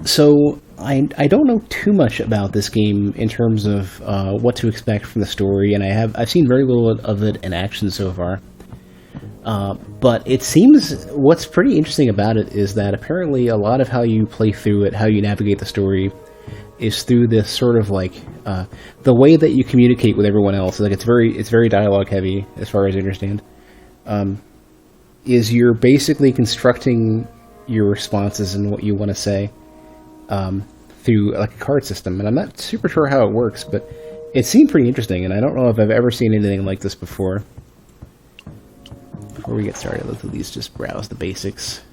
So I don't know too much about this game in terms of what to expect from the story, and I've seen very little of it in action so far. But it seems what's pretty interesting about it is that apparently a lot of how you play through it, how you navigate the story, is through this sort of like the way that you communicate with everyone else. Like it's very dialogue heavy as far as I understand. Is you're basically constructing your responses and what you want to say through like a card system, and I'm not super sure how it works, but it seemed pretty interesting, and I don't know if I've ever seen anything like this before. Before we get started, let's at least just browse the basics.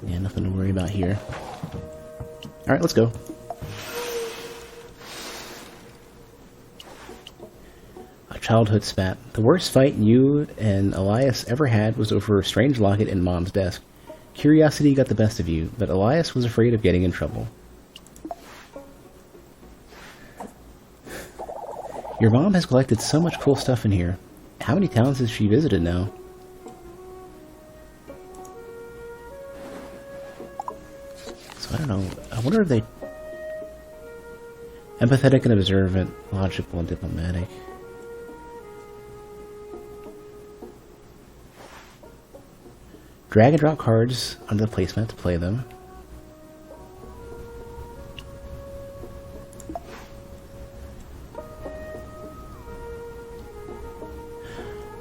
Yeah, nothing to worry about here. Alright, let's go. A childhood spat. The worst fight you and Elias ever had was over a strange locket in Mom's desk. Curiosity got the best of you, but Elias was afraid of getting in trouble. Your mom has collected so much cool stuff in here. How many towns has she visited now? So I don't know. I wonder if they... Empathetic and observant, logical and diplomatic. Drag and drop cards under the placemat to play them.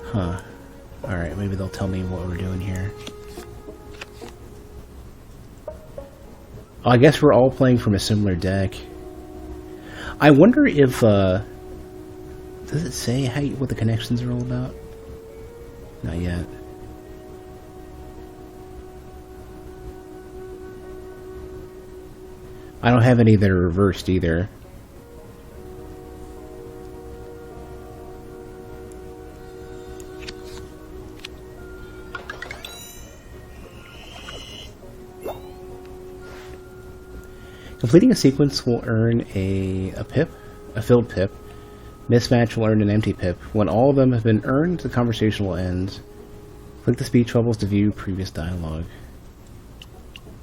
Huh. Alright, maybe they'll tell me what we're doing here. Oh, I guess we're all playing from a similar deck. I wonder if, does it say what the connections are all about? Not yet. I don't have any that are reversed either. Completing a sequence will earn a pip, a filled pip. Mismatch will earn an empty pip. When all of them have been earned, the conversation will end. Click the speech bubbles to view previous dialogue.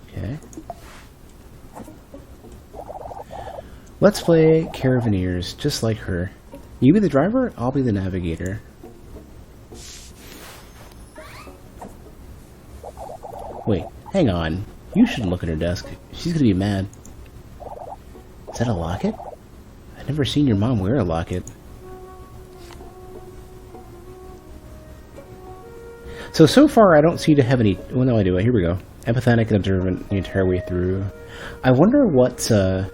Okay. Let's play Caravaneers, just like her. You be the driver, I'll be the navigator. Wait, hang on. You shouldn't look at her desk. She's gonna be mad. Is that a locket? I've never seen your mom wear a locket. So far I don't seem to have any... Well, no, I do. Here we go. Empathetic and observant the entire way through. I wonder what... I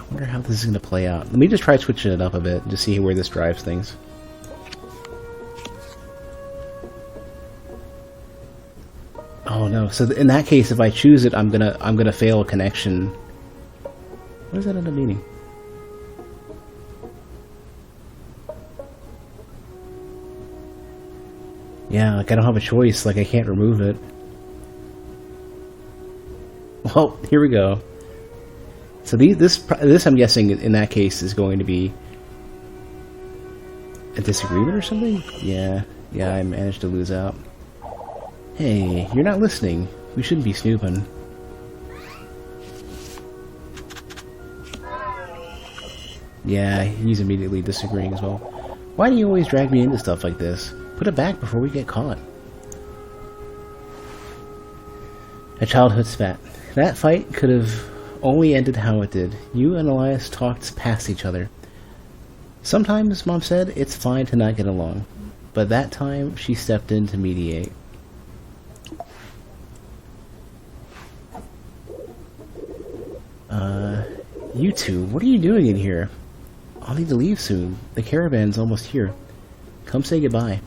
wonder how this is going to play out. Let me just try switching it up a bit to see where this drives things. Oh no! So in that case, if I choose it, I'm gonna fail a connection. What does that end up meaning? Yeah, like I don't have a choice. Like I can't remove it. Well, here we go. So this I'm guessing in that case is going to be a disagreement or something? Yeah, I managed to lose out. Hey, you're not listening. We shouldn't be snooping. Yeah, he's immediately disagreeing as well. Why do you always drag me into stuff like this? Put it back before we get caught. A childhood spat. That fight could have only ended how it did. You and Elias talked past each other. Sometimes, Mom said, it's fine to not get along. But that time, she stepped in to mediate. You two, what are you doing in here? I'll need to leave soon. The caravan's almost here. Come say goodbye.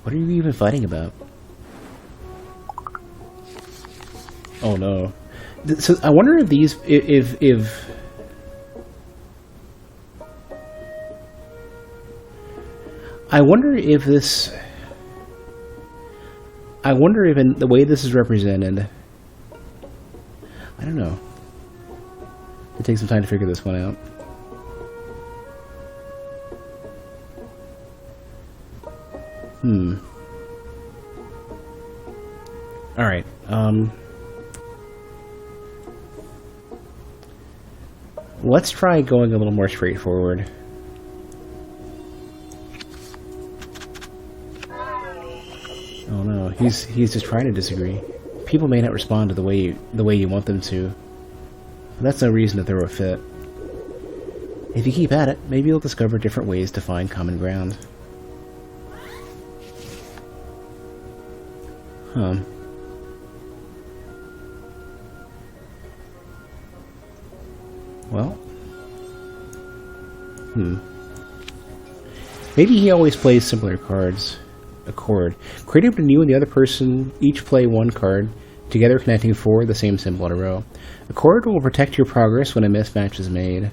What are you even fighting about? Oh no. So I wonder if these, if I wonder if this, I wonder if in the way this is represented, I don't know. It takes some time to figure this one out. Alright, let's try going a little more straightforward. Oh no, he's just trying to disagree. People may not respond to the way you want them to. But that's no reason to throw a fit. If you keep at it, maybe you'll discover different ways to find common ground. Huh. Well. Maybe he always plays similar cards. A chord. Created when you and the other person each play one card, together connecting 4 of the same symbol in a row. A chord will protect your progress when a mismatch is made.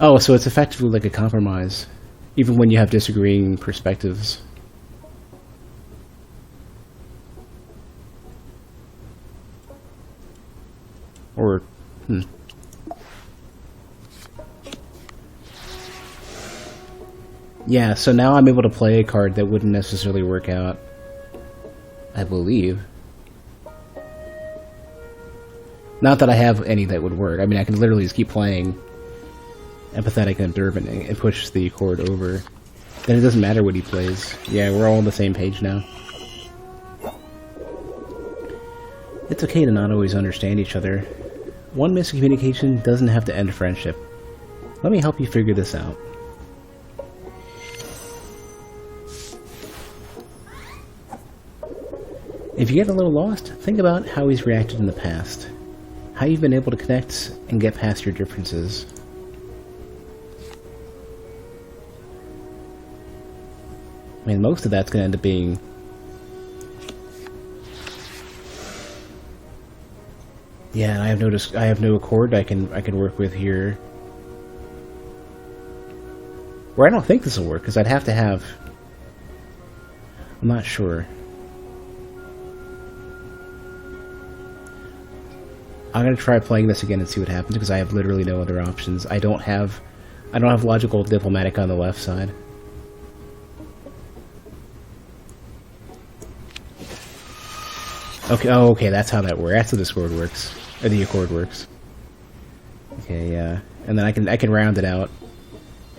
Oh, so it's effectively like a compromise, even when you have disagreeing perspectives. Or, Yeah, so now I'm able to play a card that wouldn't necessarily work out, I believe. Not that I have any that would work. I mean, I can literally just keep playing Empathetic and Observant and push the chord over. Then it doesn't matter what he plays. Yeah, we're all on the same page now. It's okay to not always understand each other. One miscommunication doesn't have to end a friendship. Let me help you figure this out. If you get a little lost, think about how he's reacted in the past. How you've been able to connect and get past your differences. I mean, most of that's going to end up being... Yeah, and I have no chord I can work with here. Or I don't think this will work, because I'd have to have... I'm not sure. I'm gonna try playing this again and see what happens, because I have literally no other options. I don't have logical diplomatic on the left side. Okay, oh, okay, that's how that works. That's how this chord works, or the accord works. Okay, yeah, and then I can round it out,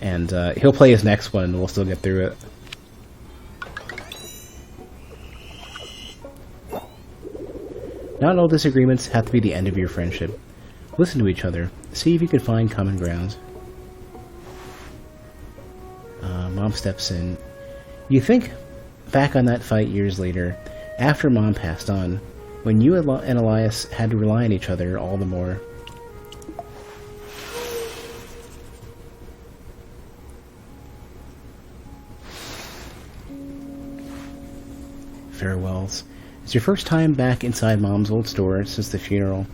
and he'll play his next one, and we'll still get through it. Not all disagreements have to be the end of your friendship. Listen to each other. See if you can find common ground. Mom steps in. You think back on that fight years later, after Mom passed on, when you and Elias had to rely on each other all the more. Farewells. It's your first time back inside Mom's old store since the funeral.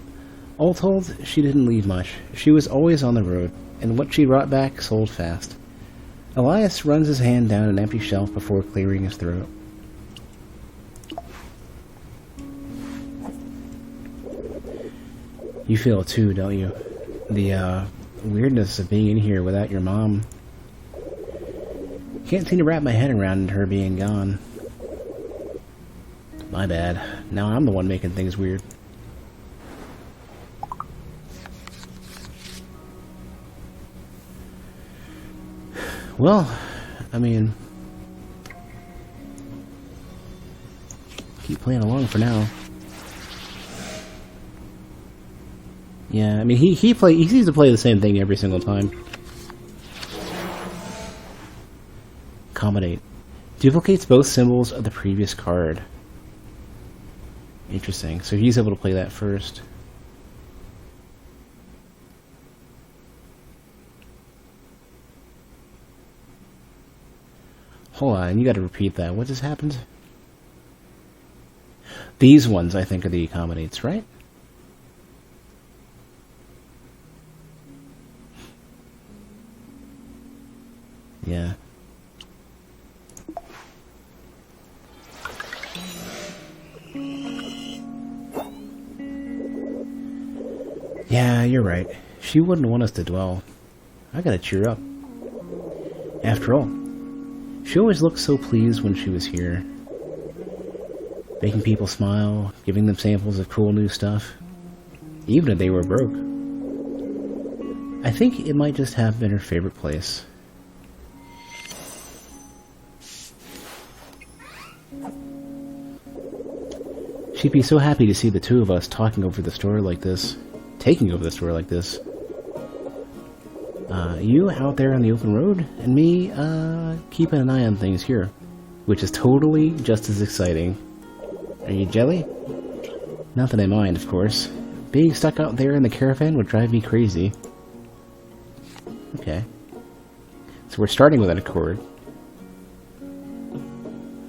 All told, she didn't leave much. She was always on the road, and what she brought back sold fast. Elias runs his hand down an empty shelf before clearing his throat. You feel it too, don't you? The weirdness of being in here without your mom. Can't seem to wrap my head around her being gone. My bad. Now I'm the one making things weird. Well, I mean... keep playing along for now. Yeah, I mean, he seems to play the same thing every single time. Accommodate. Duplicates both symbols of the previous card. Interesting. So he's able to play that first. Hold on, you gotta repeat that. What just happened? These ones, I think, are the accommodates, right? Yeah. Yeah, you're right. She wouldn't want us to dwell. I gotta cheer up. After all, she always looked so pleased when she was here, making people smile, giving them samples of cool new stuff, even if they were broke. I think it might just have been her favorite place. She'd be so happy to see the two of us talking over the store like this, taking over the store like this. You out there on the open road, and me, keeping an eye on things here, which is totally just as exciting. Are you jelly? Not that I mind, of course. Being stuck out there in the caravan would drive me crazy. Okay. So we're starting with an Accord.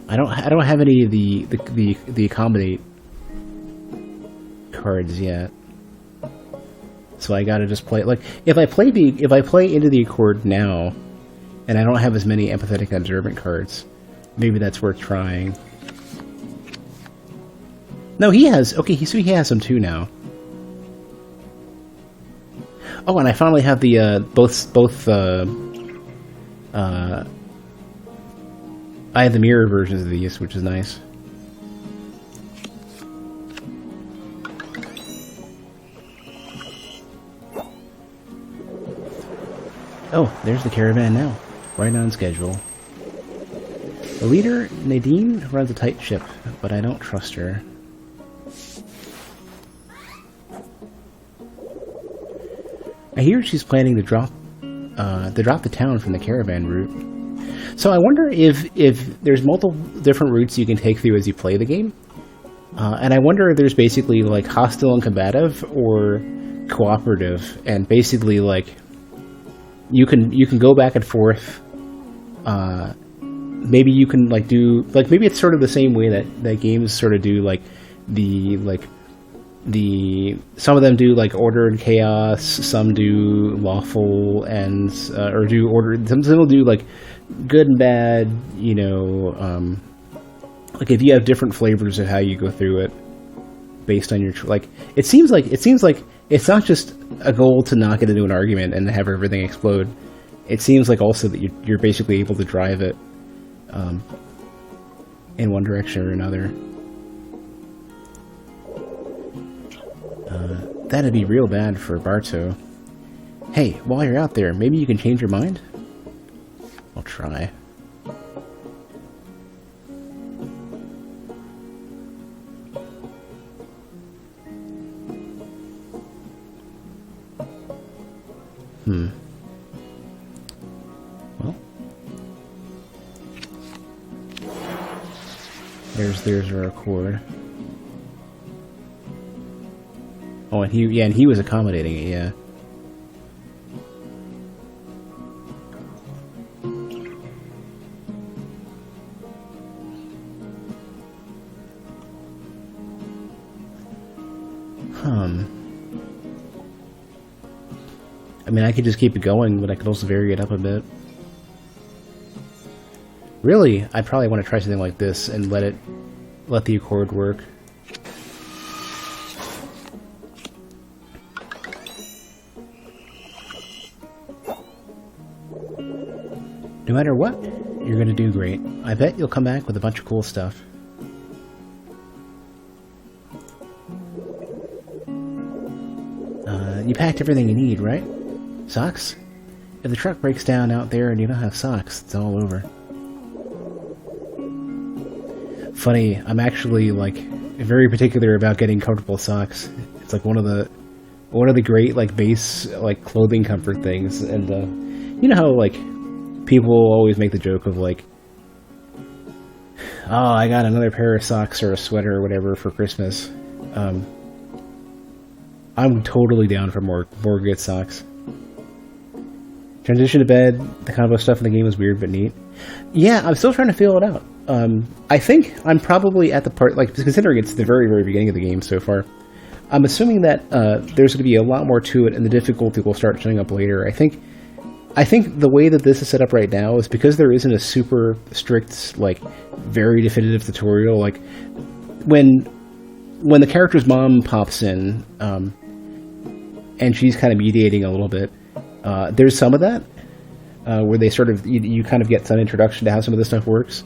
I don't have any of the accommodate cards yet. So I gotta just play, like, if I play into the Accord now, and I don't have as many empathetic and observant cards, maybe that's worth trying. No, he has, okay, so he has some too now. Oh, and I finally have the, I have the mirror versions of these, which is nice. Oh, there's the caravan now. Right on schedule. The leader, Nadine, runs a tight ship, but I don't trust her. I hear she's planning to drop the town from the caravan route. So I wonder if there's multiple different routes you can take through as you play the game. And I wonder if there's basically like hostile and combative or cooperative, and basically like you can go back and forth. Maybe you can like do like maybe it's sort of the same way that games sort of do like some of them do like order and chaos, some do lawful and or do order. Some will do like good and bad. You know, like if you have different flavors of how you go through it based on your like. It seems like it's not just a goal to not get into an argument and have everything explode. It seems like also that you're basically able to drive it in one direction or another. That'd be real bad for Barto. Hey, while you're out there, maybe you can change your mind? I'll try. Well. There's our Accord. Oh, and he was accommodating it, yeah. I mean, I could just keep it going, but I could also vary it up a bit. Really, I'd probably want to try something like this and let the Accord work. No matter what, you're gonna do great. I bet you'll come back with a bunch of cool stuff. You packed everything you need, right? Socks? If the truck breaks down out there and you don't have socks, it's all over. Funny, I'm actually like very particular about getting comfortable socks. It's like one of the great like base like clothing comfort things. And you know how like people always make the joke of like, oh, I got another pair of socks or a sweater or whatever for Christmas. I'm totally down for more good socks. Transition to bed, the combo stuff in the game was weird but neat. Yeah, I'm still trying to feel it out. I think I'm probably at the part, like, considering it's the very, very beginning of the game so far, I'm assuming that there's going to be a lot more to it and the difficulty will start showing up later. I think the way that this is set up right now is because there isn't a super strict, like, very definitive tutorial. Like, when the character's mom pops in, and she's kind of mediating a little bit, there's some of that. where they sort of you kind of get some introduction to how some of this stuff works.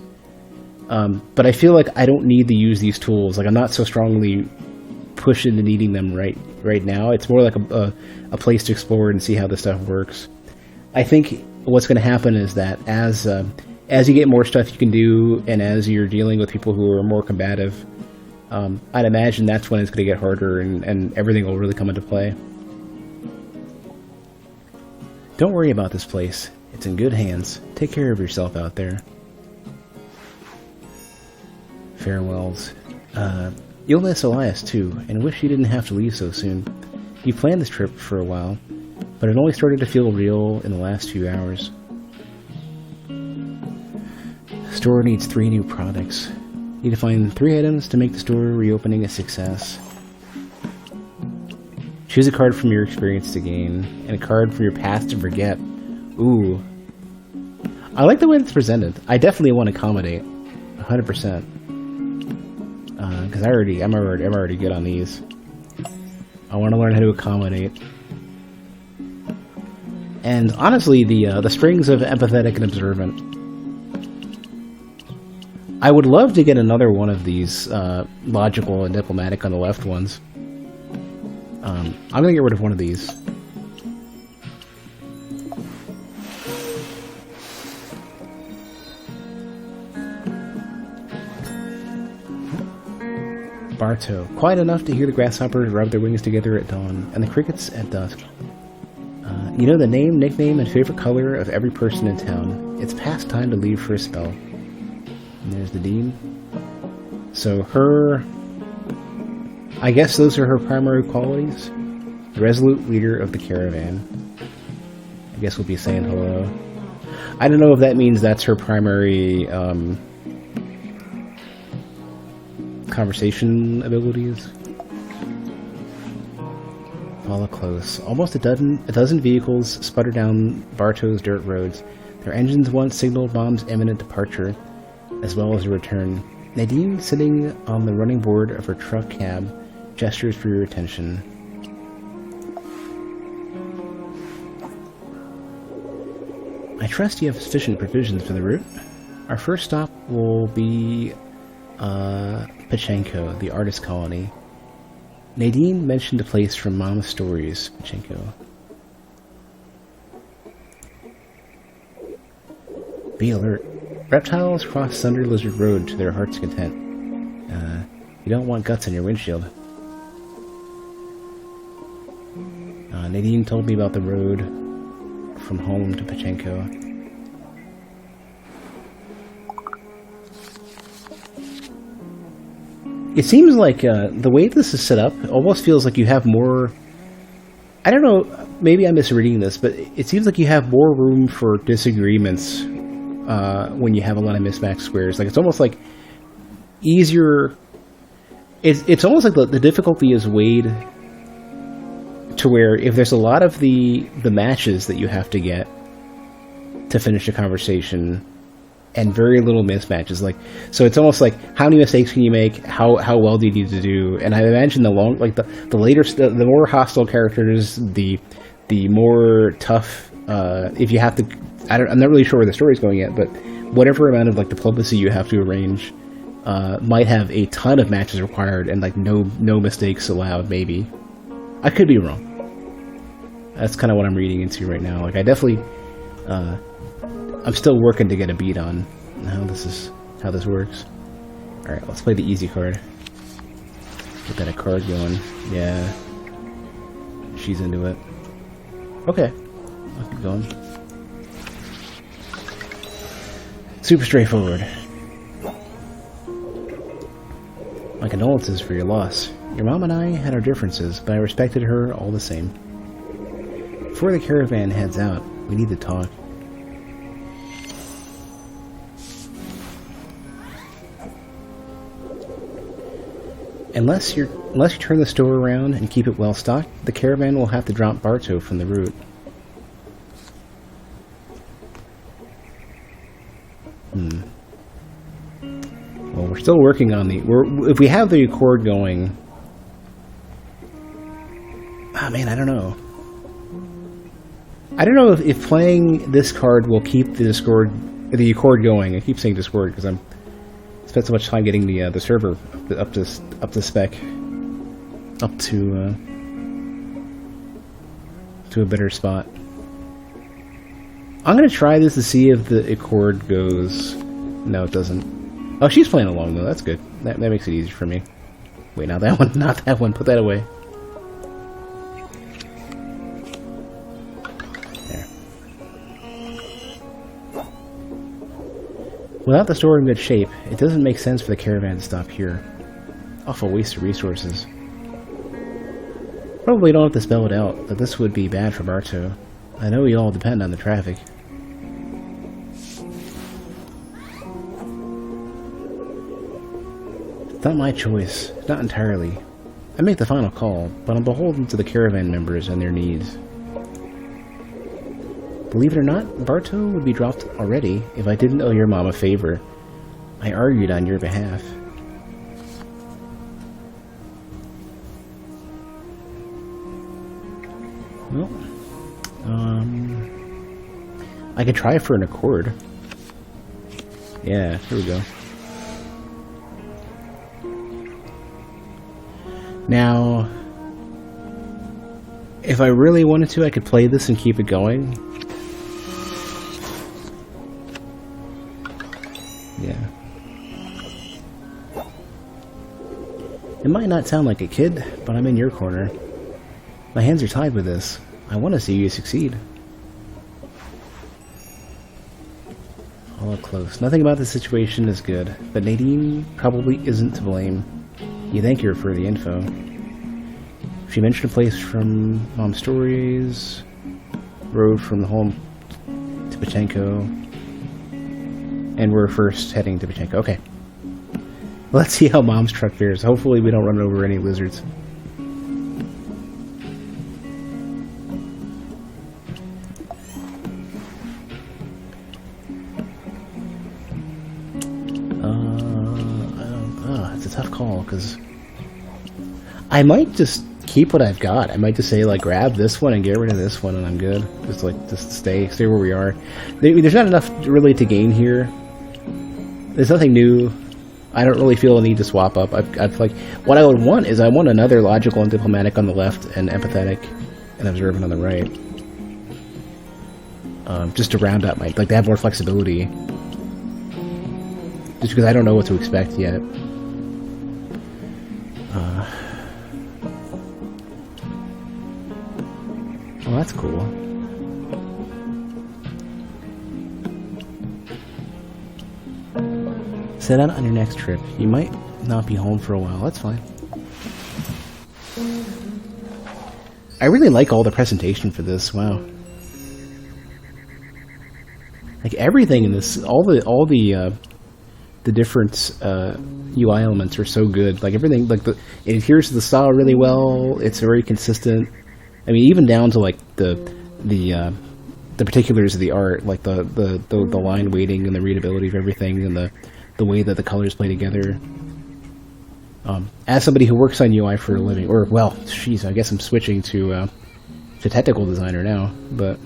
But I feel like I don't need to use these tools. Like I'm not so strongly pushed into needing them right now. It's more like a place to explore and see how this stuff works. I think what's going to happen is that as you get more stuff you can do, and as you're dealing with people who are more combative, I'd imagine that's when it's going to get harder and everything will really come into play. Don't worry about this place. It's in good hands. Take care of yourself out there. Farewells. You'll miss Elias too, and wish you didn't have to leave so soon. You planned this trip for a while, but it only started to feel real in the last few hours. The store needs 3 new products. You need to find 3 items to make the store reopening a success. Choose a card from your experience to gain, and a card from your past to forget. Ooh. I like the way it's presented. I definitely want to accommodate. 100%. Because I'm already good on these. I want to learn how to accommodate. And honestly, the strings of empathetic and observant. I would love to get another one of these logical and diplomatic on the left ones. I'm gonna get rid of one of these. Bartow. Quiet enough to hear the grasshoppers rub their wings together at dawn, and the crickets at dusk. You know the name, nickname, and favorite color of every person in town. It's past time to leave for a spell. And there's the dean. So her... I guess those are her primary qualities. The resolute leader of the caravan. I guess we'll be saying hello. I don't know if that means that's her primary conversation abilities. Follow close. Almost a dozen vehicles sputter down Bartow's dirt roads. Their engines once signaled Mom's imminent departure, as well as a return. Nadine, sitting on the running board of her truck cab, gestures for your attention. I trust you have sufficient provisions for the route. Our first stop will be Pachenko, the artist colony. Nadine mentioned a place from Mama's stories, Pachenko. Be alert. Reptiles cross Thunder Lizard Road to their heart's content. You don't want guts on your windshield. Nadine told me about the road from home to Pachenko. It seems like the way this is set up almost feels like you have more... I don't know, maybe I'm misreading this, but it seems like you have more room for disagreements when you have a lot of mismatched squares. Like, it's almost like easier... It's almost like the difficulty is weighed to where if there's a lot of the matches that you have to get to finish a conversation and very little mismatches, like, so it's almost like how many mistakes can you make, how well do you need to do, and I imagine the more hostile characters, the more tough, if you have to, I'm not really sure where the story's going yet, but whatever amount of like diplomacy you have to arrange might have a ton of matches required and like no mistakes allowed. Maybe I could be wrong. That's kind of what I'm reading into right now. Like, I definitely I'm still working to get a beat on how this works. All right, let's play the easy card. Get that card going. Yeah, she's into it. Okay, I'll keep going. Super straightforward. My condolences for your loss. Your mom and I had our differences, but I respected her all the same. Before the caravan heads out, we need to talk. Unless you turn the store around and keep it well stocked, the caravan will have to drop Bartow from the route. Well, we're still working on if we have the accord going... Ah, man, I don't know. I don't know if playing this card will keep the Accord going. I keep saying Discord because I'm spent so much time getting the server up to spec, up to a better spot. I'm gonna try this to see if the Accord goes. No, it doesn't. Oh, she's playing along though. That's good. That makes it easier for me. Wait, not that one. Not that one. Put that away. There. Without the store in good shape, it doesn't make sense for the caravan to stop here. Awful waste of resources. Probably don't have to spell it out, but this would be bad for Bartow. I know we all depend on the traffic. It's not my choice. Not entirely. I make the final call, but I'm beholden to the caravan members and their needs. Believe it or not, Bartow would be dropped already if I didn't owe your mom a favor. I argued on your behalf. Well, I could try for an Accord. Yeah, here we go. Now, if I really wanted to, I could play this and keep it going. Yeah. It might not sound like a kid, but I'm in your corner. My hands are tied with this. I want to see you succeed. All up close. Nothing about the situation is good, but Nadine probably isn't to blame. You thank her for the info. She mentioned a place from Mom's stories, road from the home to Pachenko, and we're first heading to Pachenko. Okay. Let's see how Mom's truck fares. Hopefully we don't run over any lizards. It's a tough call, because I might just keep what I've got. I might just say, like, grab this one and get rid of this one and I'm good. Just stay where we are. There's not enough really to gain here. There's nothing new. I don't really feel a need to swap up. I've like, what I would want is I want another logical and diplomatic on the left and empathetic and observant on the right. Just to round out my, like, to have more flexibility. Just because I don't know what to expect yet. Well, that's cool. Set out on your next trip. You might not be home for a while. That's fine. I really like all the presentation for this. Wow. Like everything in this, all the different UI elements are so good. Like everything, like it adheres to the style really well. It's very consistent. I mean, even down to like the particulars of the art, like the line weighting and the readability of everything, and the way that the colors play together. As somebody who works on UI for a living, or well, geez, I guess I'm switching to technical designer now. But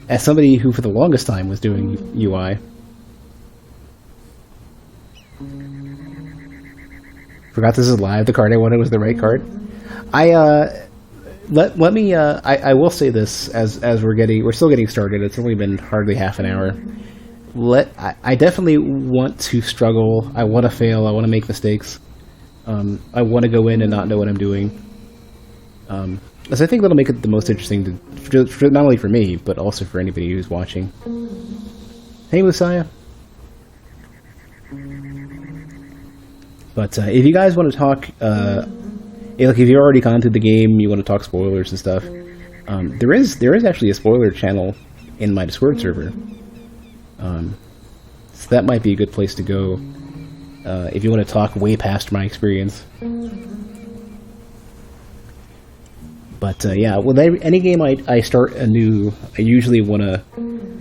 as somebody who for the longest time was doing UI. Forgot this is live. The card I wanted was the right card. Let me. I will say this as we're still getting started. It's only been hardly half an hour. I definitely want to struggle. I want to fail. I want to make mistakes. I want to go in and not know what I'm doing. As I think that'll make it the most interesting not only for me but also for anybody who's watching. Hey, Messiah. But if you guys want to talk, if you've already gone through the game, you want to talk spoilers and stuff, there is actually a spoiler channel in my Discord server. So that might be a good place to go if you want to talk way past my experience. But yeah, with any game I start anew, I usually want to,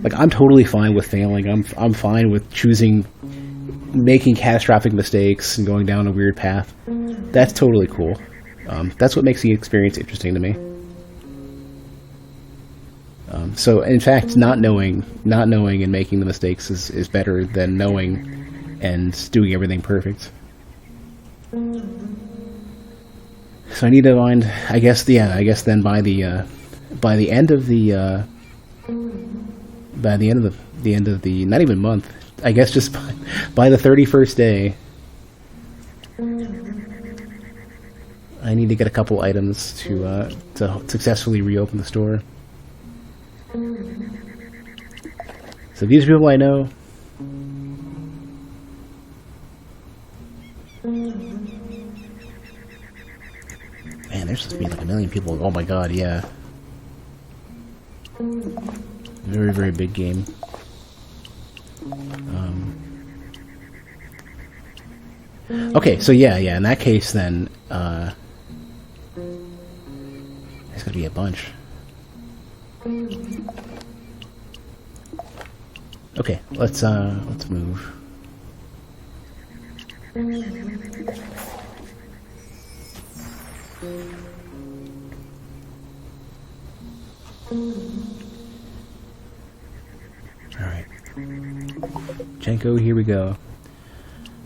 like, I'm totally fine with failing. I'm fine with making catastrophic mistakes and going down a weird path. That's totally cool. That's what makes the experience interesting to me. So in fact, not knowing and making the mistakes is better than knowing and doing everything perfect. So I need to find, I guess then by the end of the not even month, I guess just by the 31st day, I need to get a couple items to successfully reopen the store. So these are people I know. Man, there's supposed to be like a million people. Oh my god, yeah. Very, very big game. Okay, so yeah, in that case then, there's gonna be a bunch. Okay, let's move. Alright. Jenko, here we go.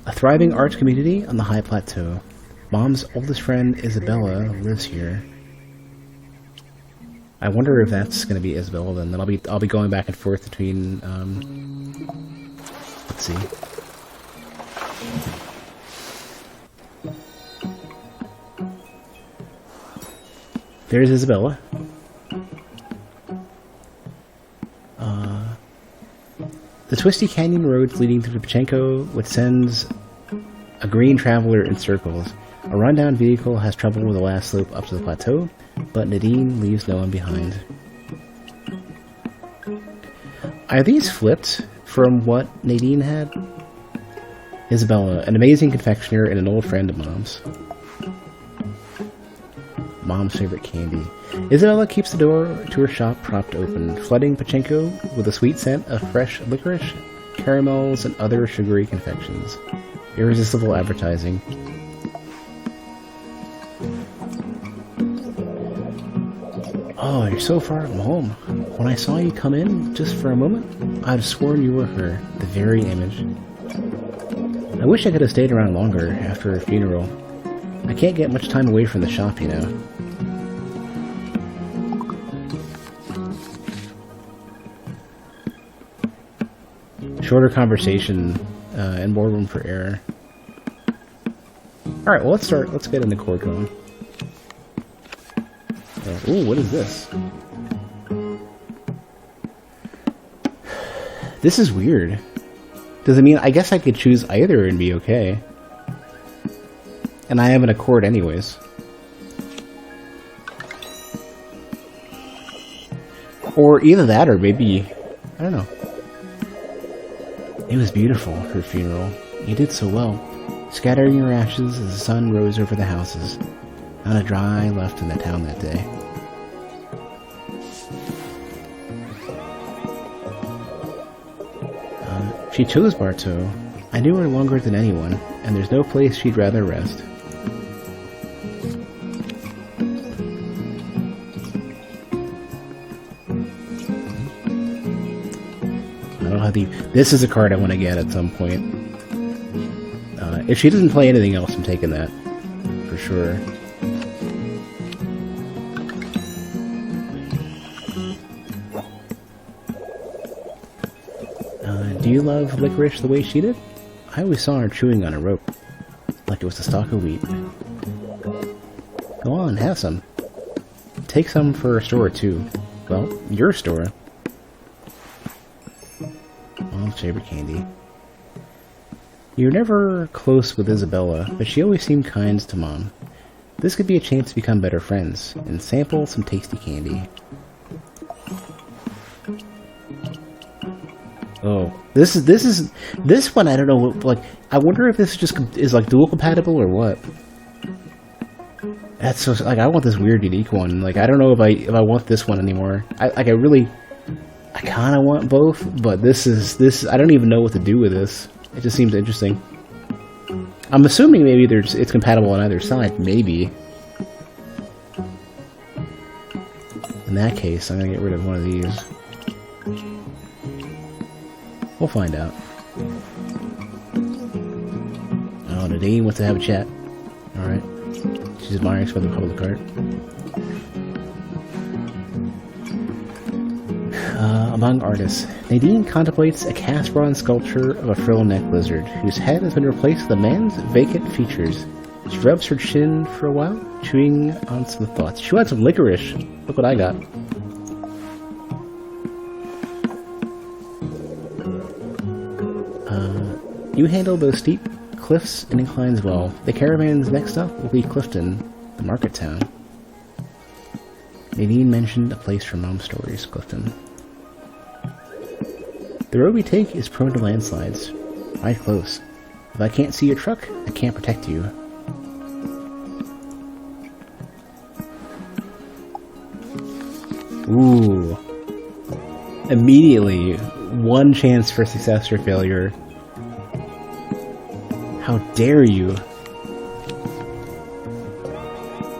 A thriving arts community on the high plateau. Mom's oldest friend, Isabella, lives here. I wonder if that's going to be Isabella then. Then I'll be going back and forth between, let's see. There's Isabella. The twisty canyon roads leading through Pachenko, which sends a green traveler in circles. A rundown vehicle has trouble with the last slope up to the plateau, but Nadine leaves no one behind. Are these flipped from what Nadine had? Isabella, an amazing confectioner and an old friend of Mom's. Mom's favorite candy. Isabella keeps the door to her shop propped open, flooding Pachenko with a sweet scent of fresh licorice, caramels, and other sugary confections. Irresistible advertising. Oh, you're so far from home. When I saw you come in, just for a moment, I'd have sworn you were her, the very image. I wish I could have stayed around longer after her funeral. I can't get much time away from the shop, you know. Shorter conversation and more room for error. Alright, well let's get in the core going. Ooh, what is this? This is weird. Does it mean, I guess I could choose either and be okay. And I have an Accord anyways. Or either that or maybe, I don't know. It was beautiful, her funeral. You did so well, scattering your ashes as the sun rose over the houses. Not a dry left in the town that day. She chose Bartow. I knew her longer than anyone, and there's no place she'd rather rest. I don't have the... This is a card I want to get at some point. If she doesn't play anything else, I'm taking that. For sure. Do you love licorice the way she did? I always saw her chewing on a rope, like it was a stalk of wheat. Go on, have some. Take some for a store, too. Well, your store. Mom's favorite candy. You're never close with Isabella, but she always seemed kind to Mom. This could be a chance to become better friends, and sample some tasty candy. Oh, this one. I don't know. Like, I wonder if this just is like dual compatible or what. That's so like I want this weird unique one. Like I don't know if I want this one anymore. I kind of want both, but this. I don't even know what to do with this. It just seems interesting. I'm assuming maybe it's compatible on either side. Maybe. In that case, I'm gonna get rid of one of these. We'll find out. Oh, Nadine wants to have a chat. Alright. She's admiring some of the public art. Among artists, Nadine contemplates a cast bronze sculpture of a frill-necked lizard, whose head has been replaced with a man's vacant features. She rubs her chin for a while, chewing on some thoughts. She wants some licorice. Look what I got. You handle those steep cliffs and inclines well. The caravan's next stop will be Clifton, the market town. Nadine mentioned a place from Mom's stories, Clifton. The road we take is prone to landslides. Ride close. If I can't see your truck, I can't protect you. Ooh. Immediately, one chance for success or failure. How dare you?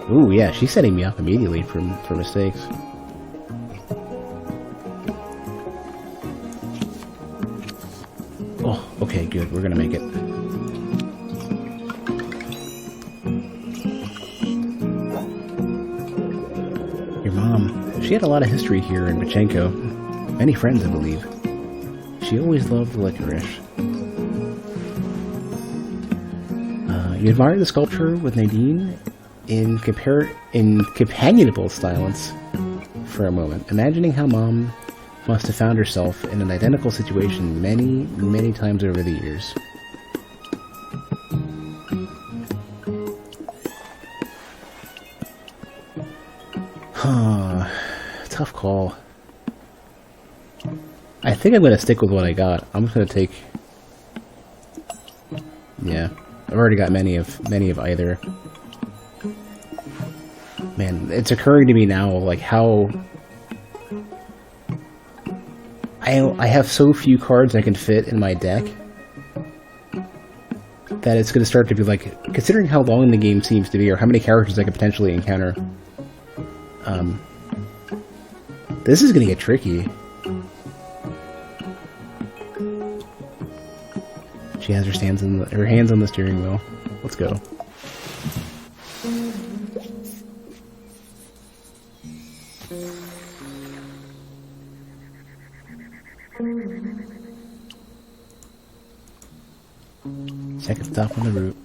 Ooh, yeah, she's setting me up immediately for mistakes. Oh, okay, good. We're gonna make it. Your mom, she had a lot of history here in Pachenko. Many friends, I believe. She always loved licorice. You admire the sculpture with Nadine in companionable silence for a moment, imagining how Mom must have found herself in an identical situation many, many times over the years. Tough call. I think I'm going to stick with what I got. I'm just going to take... Yeah. I've already got many of either. Man, it's occurring to me now, like, how... I have so few cards I can fit in my deck that it's going to start to be like, considering how long the game seems to be, or how many characters I could potentially encounter, this is going to get tricky. She has her hands on the steering wheel. Let's go. Second stop on the route.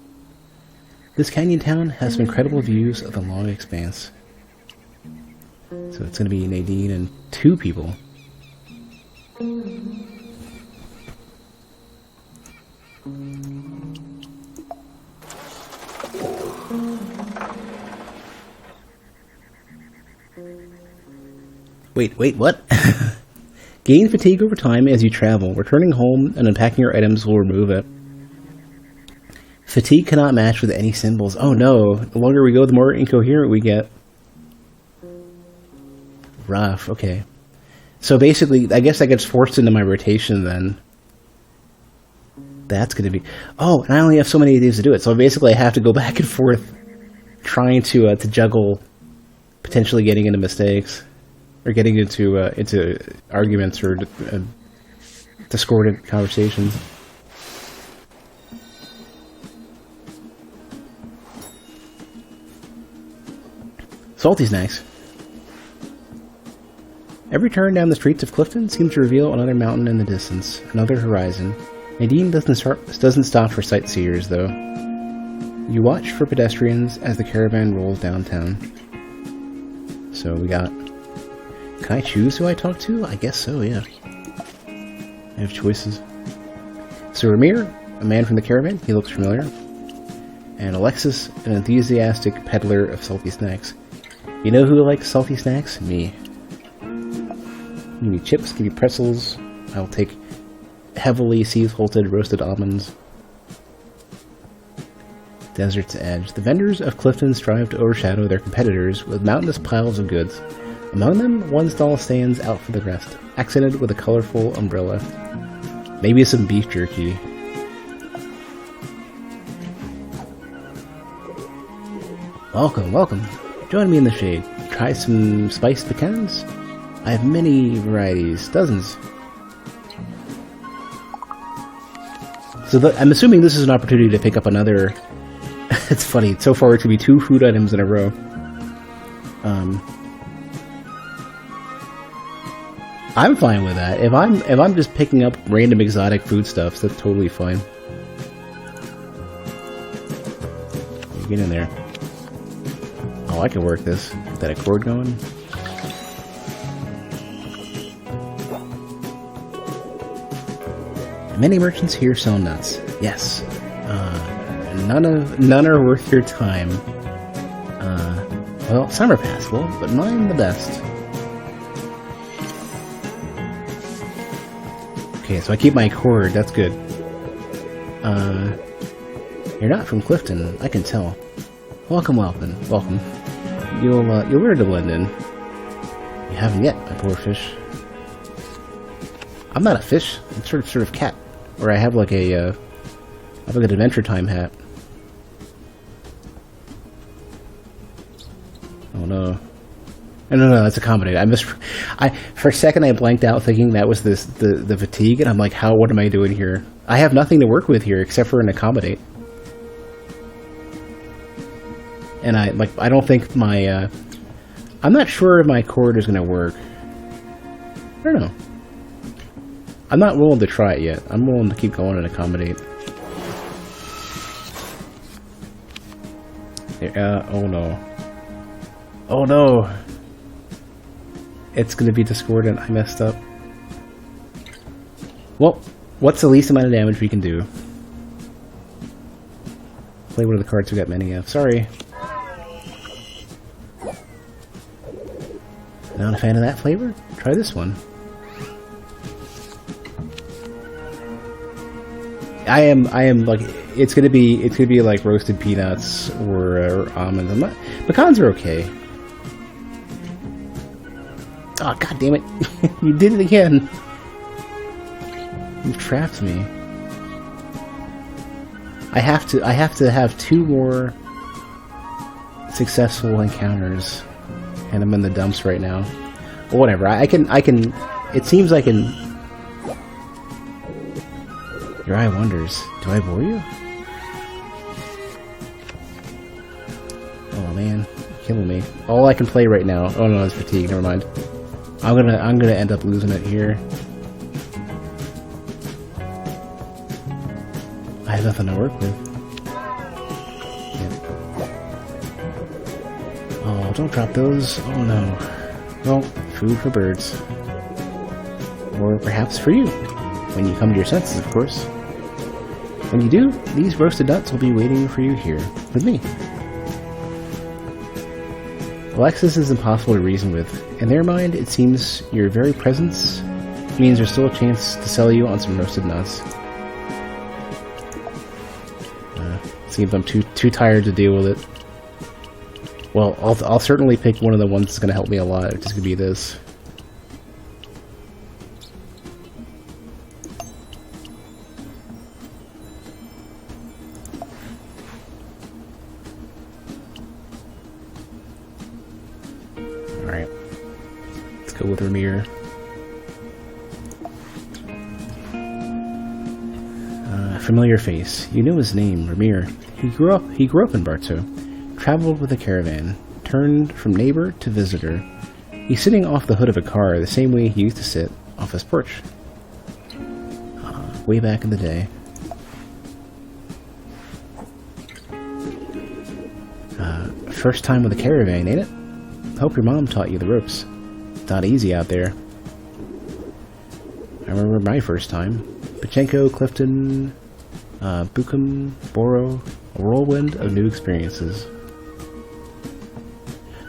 This canyon town has some incredible views of the long expanse. So it's going to be Nadine and 2 people. Wait, what? Gain fatigue over time as you travel. Returning home and unpacking your items will remove it. Fatigue cannot match with any symbols. Oh no, the longer we go, the more incoherent we get. Rough, okay. So basically, I guess that gets forced into my rotation then. That's going to be... Oh, and I only have so many days to do it. So basically I have to go back and forth trying to juggle potentially getting into mistakes. Or getting into arguments or discordant conversations. Salty snacks. Every turn down the streets of Clifton seems to reveal another mountain in the distance, another horizon. Nadine doesn't stop for sightseers, though. You watch for pedestrians as the caravan rolls downtown. So we got... Can I choose who I talk to? I guess so, yeah. I have choices. So Ramir, a man from the caravan, he looks familiar. And Alexis, an enthusiastic peddler of salty snacks. You know who likes salty snacks? Me. Give me chips, give me pretzels. I'll take heavily sieve-holted roasted almonds. Desert's edge. The vendors of Clifton strive to overshadow their competitors with mountainous piles of goods. Among them, one stall stands out for the rest, accented with a colorful umbrella. Maybe some beef jerky. Welcome, welcome. Join me in the shade. Try some spiced pecans? I have many varieties, dozens. So I'm assuming this is an opportunity to pick up another. It's funny. So far, it's gonna be 2 food items in a row. I'm fine with that. If I'm just picking up random exotic foodstuffs, that's totally fine. Get in there. Oh, I can work this. Get that accord going. Many merchants here sell nuts. Yes. None are worth your time. Well, some are passable, but mine the best. Okay, so I keep my cord, that's good. You're not from Clifton, I can tell. Welcome. You'll learn to blend in. You haven't yet, my poor fish. I'm not a fish, I'm sort of cat. Or I have like an Adventure Time hat. Oh no. No, that's accommodated. For a second I blanked out thinking that was the fatigue, and I'm like, what am I doing here? I have nothing to work with here except for an accommodate. And I don't think my I'm not sure if my cord is gonna work. I don't know. I'm not willing to try it yet. I'm willing to keep going and accommodate. Oh no. Oh no! It's gonna be discordant. I messed up. Well, what's the least amount of damage we can do? Play one of the cards we got many of. Sorry. Not a fan of that flavor? Try this one. I am like, it's gonna be like roasted peanuts or almonds. Pecans are okay. Oh, god damn it. You did it again. You trapped me. I have to have 2 more successful encounters, and I'm in the dumps right now. Well, whatever. I can it seems I can. Your eye wanders. Do I bore you? Oh man, you're killing me. All I can play right now. Oh no, it's fatigue. Never mind. I'm gonna end up losing it here. I have nothing to work with. Yeah. Oh, don't drop those. Oh no. Well, food for birds. Or perhaps for you. When you come to your senses, of course. When you do, these roasted nuts will be waiting for you here, with me. Alexis is impossible to reason with. In their mind, it seems your very presence means there's still a chance to sell you on some roasted nuts. Seems I'm too tired to deal with it. Well, I'll certainly pick one of the ones that's going to help me a lot, which is going to be this. Alright. Let's go with Ramir. Familiar face. You know his name, Ramir. He grew up in Bartow. Traveled with a caravan. Turned from neighbor to visitor. He's sitting off the hood of a car the same way he used to sit off his porch. Way back in the day. First time with a caravan, ain't it? Hope your mom taught you the ropes. It's not easy out there. I remember my first time. Pachenko, Clifton, Bucum, Boro, a whirlwind of new experiences.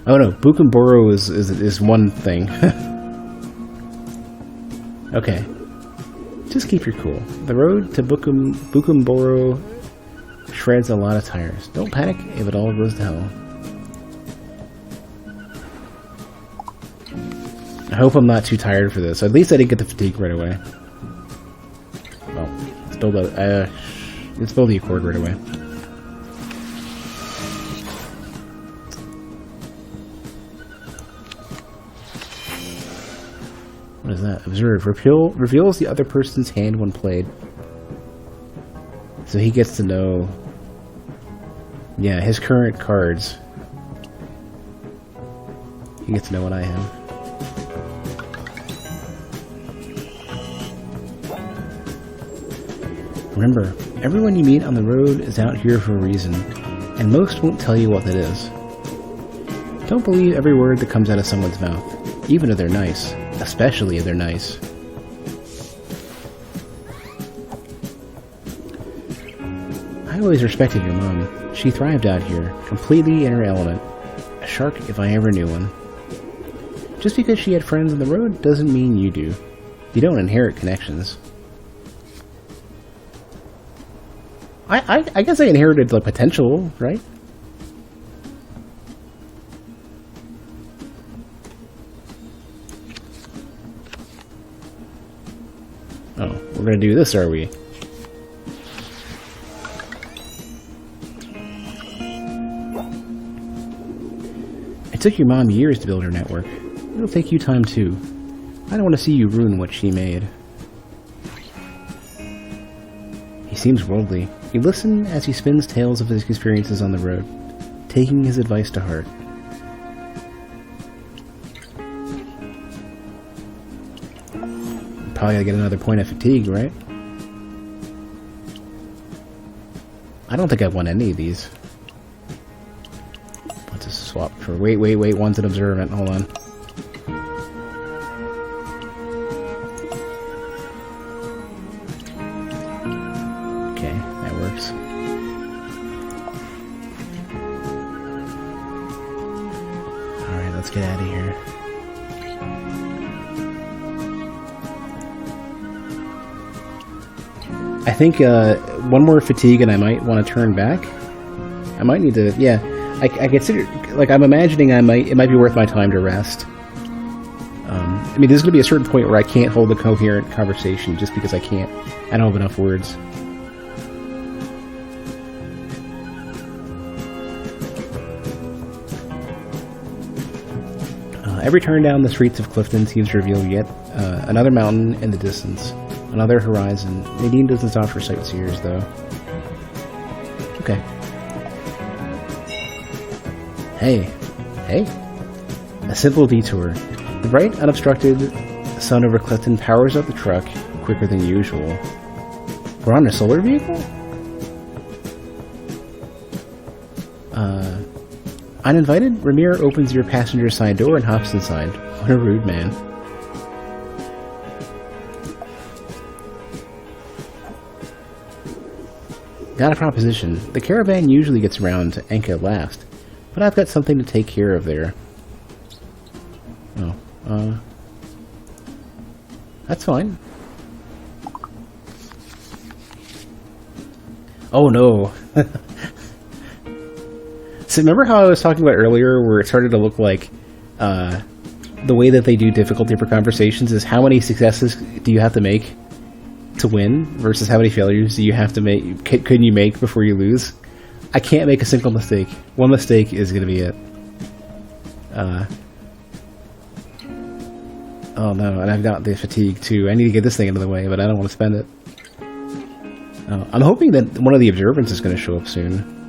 Oh no, Bucum Boro is one thing. Okay. Just keep your cool. The road to Bucum Boro shreds a lot of tires. Don't panic if it all goes to hell. I hope I'm not too tired for this. At least I didn't get the fatigue right away. Oh, let's build the accord right away. What is that? Observe. Reveals the other person's hand when played. So he gets to know... Yeah, his current cards. He gets to know what I have. Remember, everyone you meet on the road is out here for a reason, and most won't tell you what that is. Don't believe every word that comes out of someone's mouth, even if they're nice, especially if they're nice. I always respected your mom. She thrived out here, completely in her element. A shark if I ever knew one. Just because she had friends on the road doesn't mean you do. You don't inherit connections. I guess I inherited the potential, right? Oh, we're gonna do this, are we? It took your mom years to build her network. It'll take you time too. I don't want to see you ruin what she made. He seems worldly. You listen as he spins tales of his experiences on the road, taking his advice to heart. Probably gotta get another point of fatigue, right? I don't think I've won any of these. Let's just swap for... Wait, one's an observant. Hold on. Okay, that works. Alright, let's get out of here. I think one more fatigue and I might want to turn back. I might need to, yeah. I consider, like, I'm imagining it might be worth my time to rest. I mean, there's going to be a certain point where I can't hold a coherent conversation just because I don't have enough words. Every turn down the streets of Clifton seems to reveal yet another mountain in the distance. Another horizon. Nadine doesn't stop for sightseers, though. Okay. Hey. A simple detour. The bright, unobstructed sun over Clifton powers up the truck quicker than usual. We're on a solar vehicle? Uninvited? Ramir opens your passenger side door and hops inside. What a rude man. Got a proposition. The caravan usually gets around to Enka last, but I've got something to take care of there. Oh, that's fine. Oh no. So remember how I was talking about earlier where it started to look like the way that they do difficulty for conversations is how many successes do you have to make to win versus how many failures do you have to make can you make before you lose? I can't make a single mistake. One mistake is going to be it. Oh no, and I've got the fatigue too. I need to get this thing out of the way, but I don't want to spend it. I'm hoping that one of the observants is going to show up soon.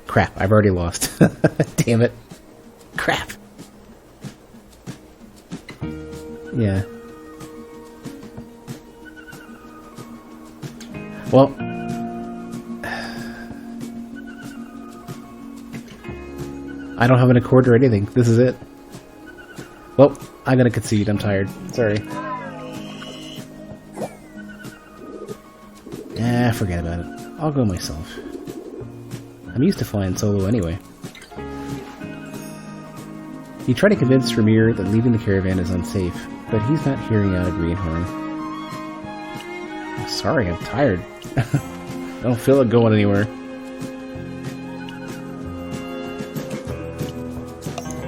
Crap, I've already lost. Damn it. Crap. Yeah. Well. I don't have an accord or anything. This is it. Well, I'm gonna concede. I'm tired. Sorry. Forget about it. I'll go myself. I'm used to flying solo anyway. You try to convince Ramir that leaving the caravan is unsafe, but he's not hearing out a greenhorn. Sorry, I'm tired. I don't feel it going anywhere.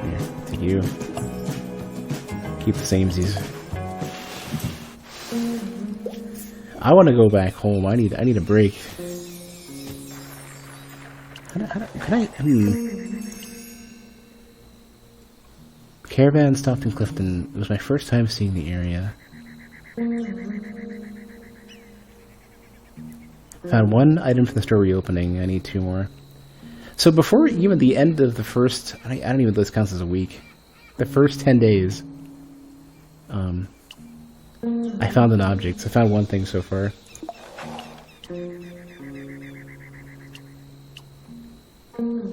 Here, to you. Keep the samesies. I want to go back home. I need a break. Caravan stopped in Clifton. It was my first time seeing the area. Found one item from the store reopening. I need 2 more. So before even the end of the first... I don't even know if this counts as a week. The first 10 days... I found an object. So I found one thing so far.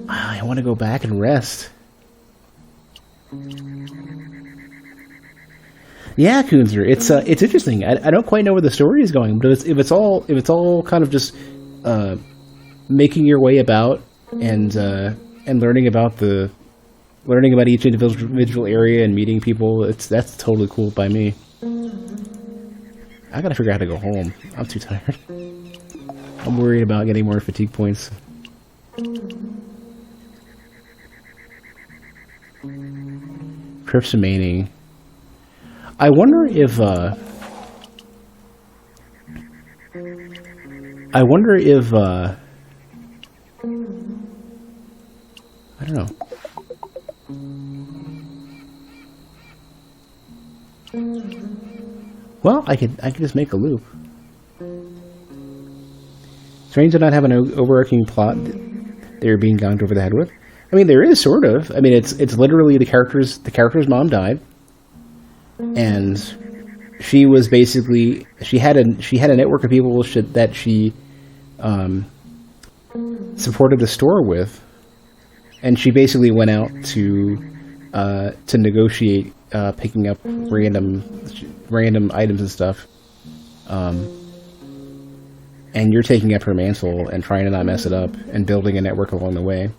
I want to go back and rest. Yeah, Kunzer, it's interesting. I don't quite know where the story is going, but if it's all kind of just making your way about and learning about each individual area and meeting people, that's totally cool by me. I gotta figure out how to go home. I'm too tired. I'm worried about getting more fatigue points. Trips remaining. I wonder if I don't know. Well, I could just make a loop. Strange to not have an overarching plot they're being gonged over the head with. I mean, there is sort of. I mean, it's literally the character's mom died, and she was basically she had a network of people that she supported the store with, and she basically went out to negotiate picking up random items and stuff. And you're taking up her mantle and trying to not mess it up and building a network along the way.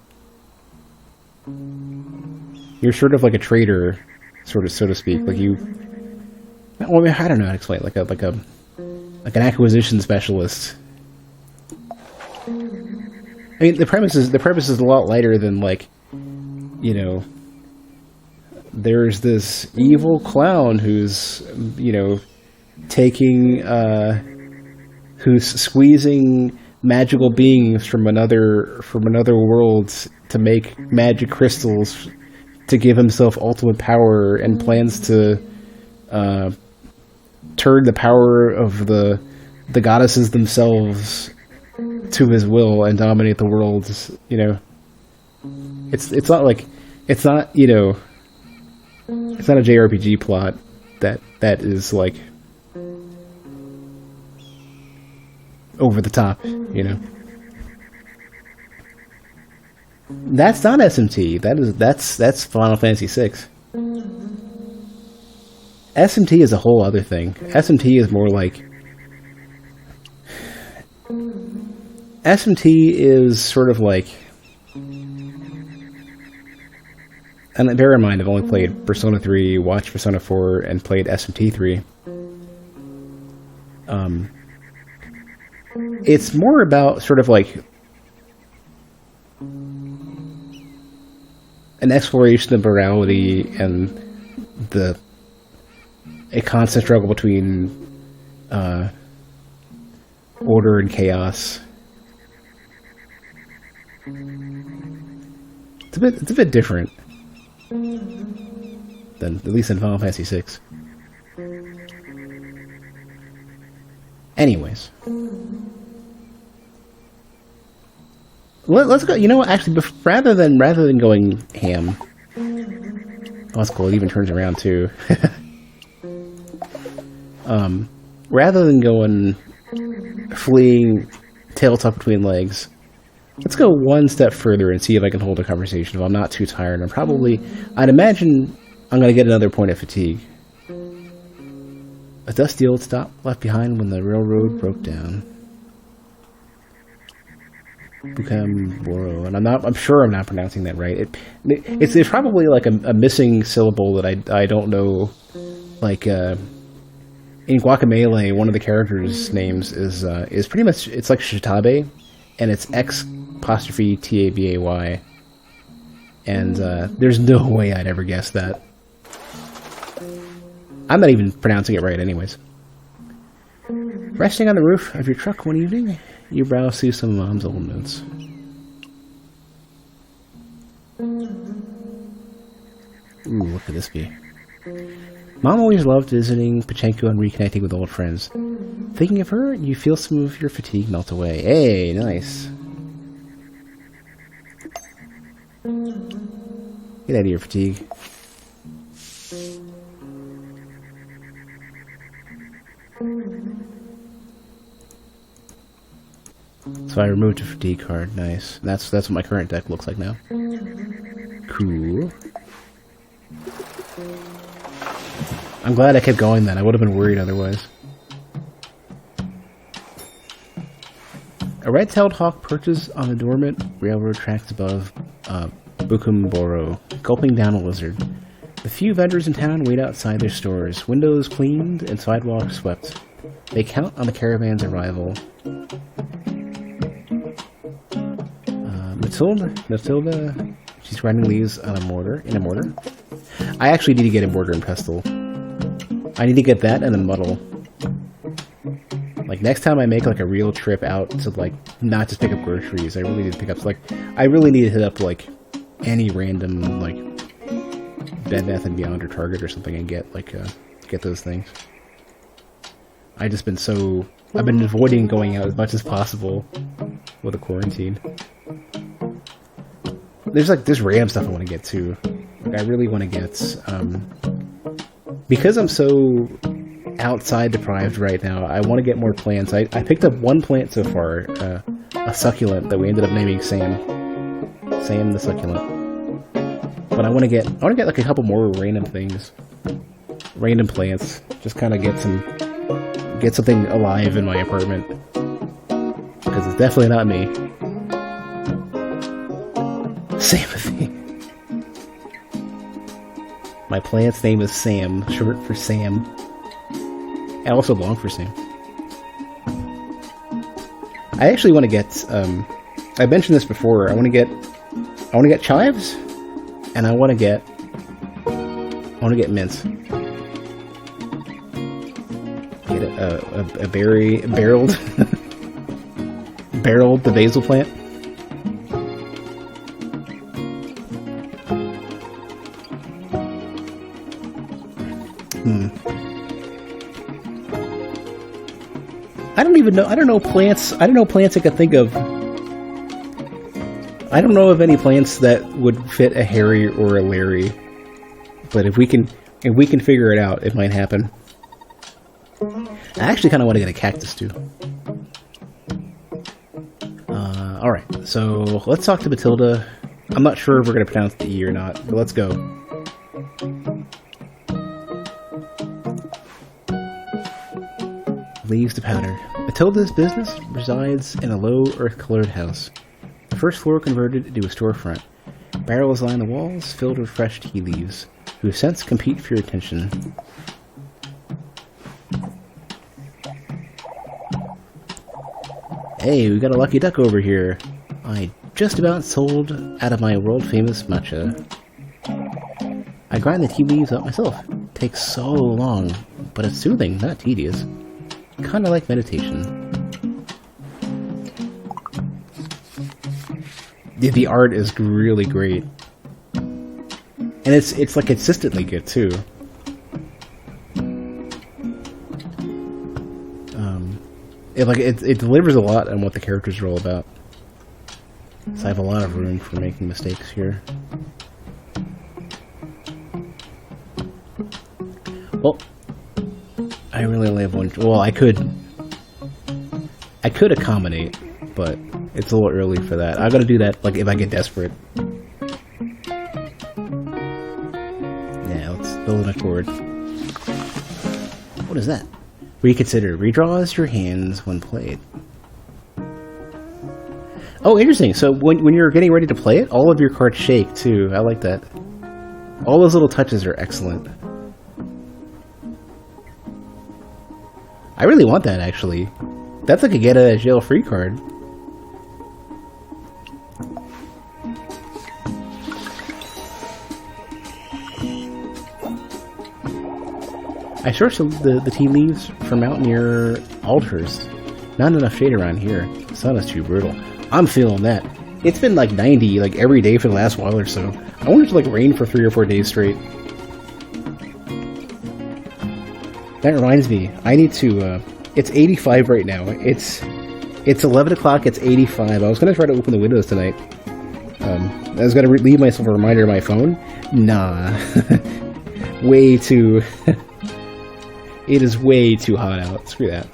You're sort of like a trader, so to speak. Like you, well, I mean, I don't know how to explain it. Like an acquisition specialist. I mean, the premise is a lot lighter than like, you know, there's this evil clown who's, you know, who's squeezing magical beings from another world to make magic crystals to give himself ultimate power, and plans to turn the power of the goddesses themselves to his will and dominate the world. You know, it's not a JRPG plot that is like over the top, you know. That's not SMT. That's Final Fantasy VI. SMT is a whole other thing. SMT is more like SMT is sort of like, and bear in mind I've only played Persona 3, watched Persona 4, and played SMT 3. It's more about sort of like an exploration of morality and a constant struggle between order and chaos. It's a bit different than, at least in Final Fantasy VI. Anyways, let's go. You know what? Actually, rather than going ham, oh, that's cool. It even turns around too. Rather than going fleeing, tail tucked between legs, let's go one step further and see if I can hold a conversation. If I'm not too tired, I'd imagine I'm going to get another point of fatigue. A dusty old stop left behind when the railroad broke down. Bukamboro, and I'm sure I'm not pronouncing that right. It's probably like a missing syllable that I don't know. Like in Guacamelee, one of the characters' names is pretty much, it's like Shitabe, and it's X''Tabay, and there's no way I'd ever guess that. I'm not even pronouncing it right anyways. Resting on the roof of your truck one evening, you browse through some of Mom's old notes. Ooh, what could this be? Mom always loved visiting Pachenko and reconnecting with old friends. Thinking of her, you feel some of your fatigue melt away. Hey, nice. Get out of your fatigue. So I removed a fatigue card. Nice. That's what my current deck looks like now. Cool. I'm glad I kept going then. I would have been worried otherwise. A red-tailed hawk perches on the dormant railroad tracks above Bukumboro, gulping down a lizard. The few vendors in town wait outside their stores, windows cleaned and sidewalks swept. They count on the caravan's arrival. Matilda, she's grinding leaves on in a mortar. I actually need to get a mortar and pestle. I need to get that and a muddle. Like, next time I make, like, a real trip out to, like, not just pick up groceries, I really need to pick up, like, I really need to hit up, like, any random, like, Bed Bath & Beyond or Target or something and get, like, get those things. I've been avoiding going out as much as possible with the quarantine. There's random stuff I want to get, too. Like, I really want to get, because I'm so outside deprived right now, I want to get more plants. I picked up one plant so far, a succulent that we ended up naming Sam. Sam the succulent. But I want to get like a couple more random things. Random plants. Just kind of get something alive in my apartment. Because it's definitely not me. Samothy. My plant's name is Sam, short for Sam. And also long for Sam. I actually want to get, I mentioned this before, I want to get chives, and I want to get mints. Get a barreled the basil plant. I don't know plants I could think of. I don't know of any plants that would fit a Harry or a Larry. But if we can figure it out, it might happen. I actually kind of want to get a cactus too. Alright, so let's talk to Matilda. I'm not sure if we're going to pronounce the E or not, but let's go. Leaves to powder. Matilda's business resides in a low earth-colored house. The first floor converted into a storefront. Barrels line the walls, filled with fresh tea leaves, whose scents compete for your attention. Hey, we got a lucky duck over here. I just about sold out of my world-famous matcha. I grind the tea leaves up myself. Takes so long, but it's soothing, not tedious. Kinda like meditation. The art is really great. And it's like consistently good too. It delivers a lot on what the characters are all about. So I have a lot of room for making mistakes here. Well, I really only have one. Well, I could accommodate, but it's a little early for that. I gotta do that, like, if I get desperate. Yeah, let's build an accord. What is that? Reconsider. Redraws your hands when played. Oh, interesting. So when you're getting ready to play it, all of your cards shake, too. I like that. All those little touches are excellent. I really want that, actually. That's like a get-out-of-jail-free card. I sourced the tea leaves from out near Aldhurst. Not enough shade around here. The sun is too brutal. I'm feeling that. It's been like 90 like every day for the last while or so. I want it to like rain for 3 or 4 days straight. That reminds me, I need to, it's 85 right now. It's 11 o'clock, it's 85. I was going to try to open the windows tonight. I was going to leave myself a reminder on my phone. Nah. Way too... It is way too hot out. Screw that.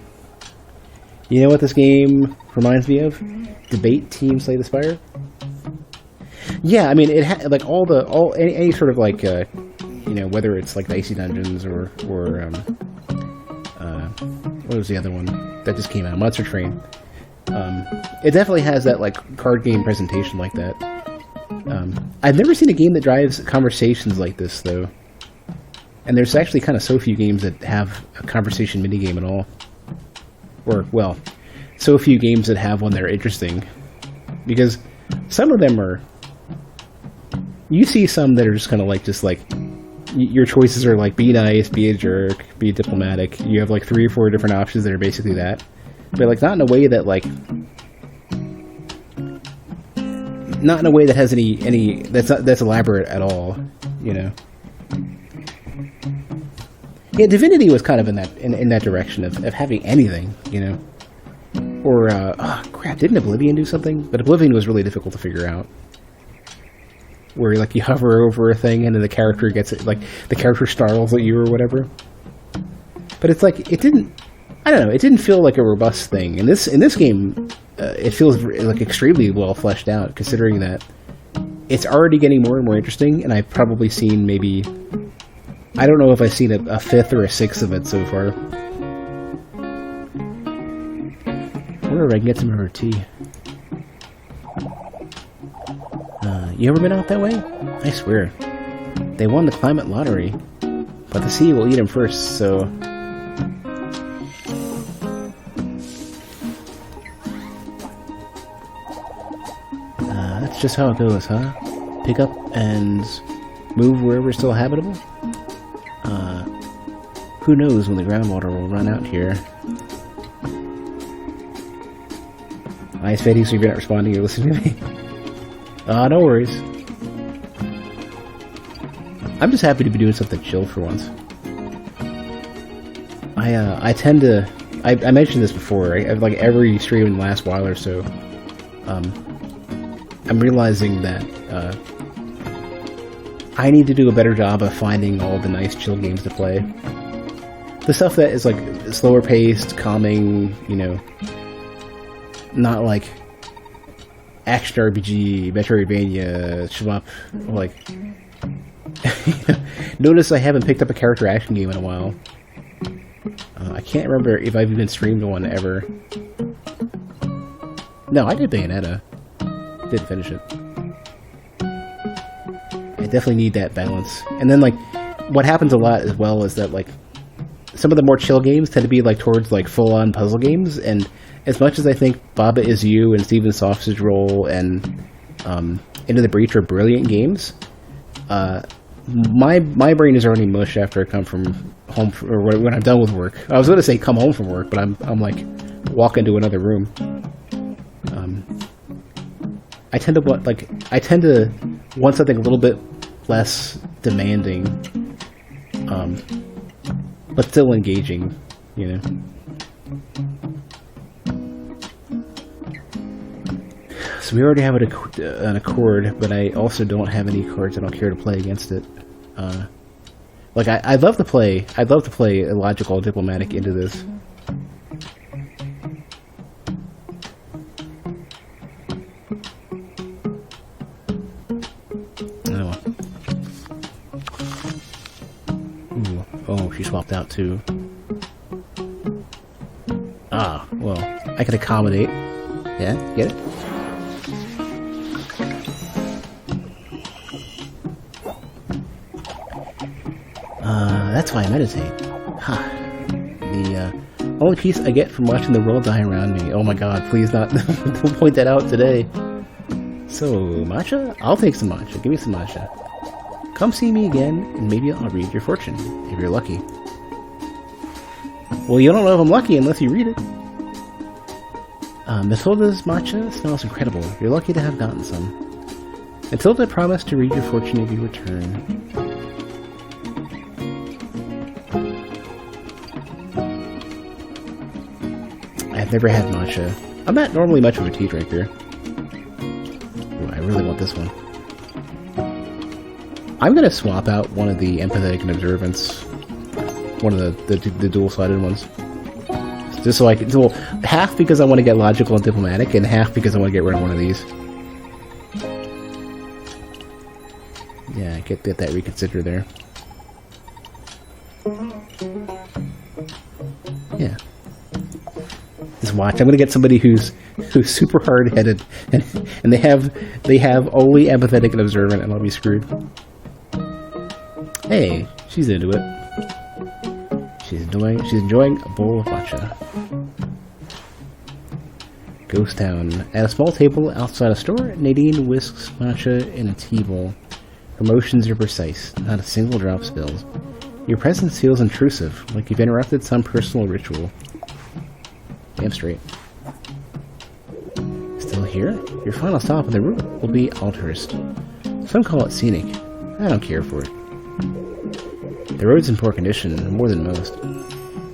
You know what this game reminds me of? Debate Team Slay the Spire? Yeah, I mean, it like any sort of like, you know, whether it's like the Icy Dungeons or what was the other one that just came out? Monster Train. It definitely has that like card game presentation like that. I've never seen a game that drives conversations like this though, and there's actually kind of so few games that have a conversation minigame at all, or well, so few games that have one that are interesting, because some of them are. You see some that are just kind of like your choices are like be nice, be a jerk, be diplomatic. You have like 3 or 4 different options that are basically that, but like not in a way that like. Not in a way that has any that's elaborate at all, you know. Yeah, Divinity was kind of in that direction of having anything, you know. Or oh crap, didn't Oblivion do something? But Oblivion was really difficult to figure out. Where like you hover over a thing and then the character gets it, like the character startles at you or whatever. But it's like it didn't feel like a robust thing. In this game, it feels like extremely well fleshed out, considering that it's already getting more and more interesting, and I've probably seen maybe, I don't know if I've seen a fifth or a sixth of it so far. I wonder if I can get some of her tea. You ever been out that way? I swear. They won the climate lottery, but the sea will eat them first, so... That's just how it goes, huh? Pick up and move wherever still habitable? Who knows when the groundwater will run out here. Nice, Fetty, so you're not responding, you're listening to me. No worries. I'm just happy to be doing something chill for once. I tend to... I mentioned this before, right? Like every stream in the last while or so, I'm realizing that I need to do a better job of finding all the nice chill games to play. The stuff that is like slower paced, calming, you know, not like action RPG, Metroidvania, shmup, like... Notice I haven't picked up a character action game in a while. I can't remember if I've even streamed one ever. No, I did Bayonetta. Didn't finish it. I definitely need that balance. And then, like, what happens a lot as well is that, like, some of the more chill games tend to be, like, towards, like, full-on puzzle games, and as much as I think Baba Is You and Steven's Sausage Roll and Into the Breach are brilliant games, my brain is already mush after I come from home, or when I'm done with work. I was going to say come home from work, but I'm like, walk into another room. I tend to want something a little bit less demanding, but still engaging, you know. So we already have an Accord, but I also don't have any cards I don't care to play against it. Like I'd love to play Illogical Diplomatic into this. Oh, she swapped out too. Ah, well, I can accommodate. Yeah, get it? That's why I meditate. Ha. The only peace I get from watching the world die around me. Oh my god, please not don't point that out today. So, matcha? I'll take some matcha. Give me some matcha. Come see me again, and maybe I'll read your fortune, if you're lucky. Well, you don't know if I'm lucky unless you read it. Matilda's matcha smells incredible. You're lucky to have gotten some. Matilda promised to read your fortune if you return. I've never had matcha. I'm not normally much of a tea drinker. Ooh, I really want this one. I'm gonna swap out one of the empathetic and observance. One of the dual-sided ones. Just so I can... Well, half because I want to get logical and diplomatic, and half because I want to get rid of one of these. Yeah, get that reconsider there. Yeah. Just watch. I'm gonna get somebody who's super hard-headed, and they have only empathetic and observant, and I'll be screwed. Hey, she's into it. She's enjoying a bowl of matcha. Ghost Town. At a small table outside a store, Nadine whisks matcha in a tea bowl. Her motions are precise. Not a single drop spills. Your presence feels intrusive, like you've interrupted some personal ritual. Damn straight. Still here? Your final stop on the route will be Althurst. Some call it scenic. I don't care for it. The road's in poor condition, more than most.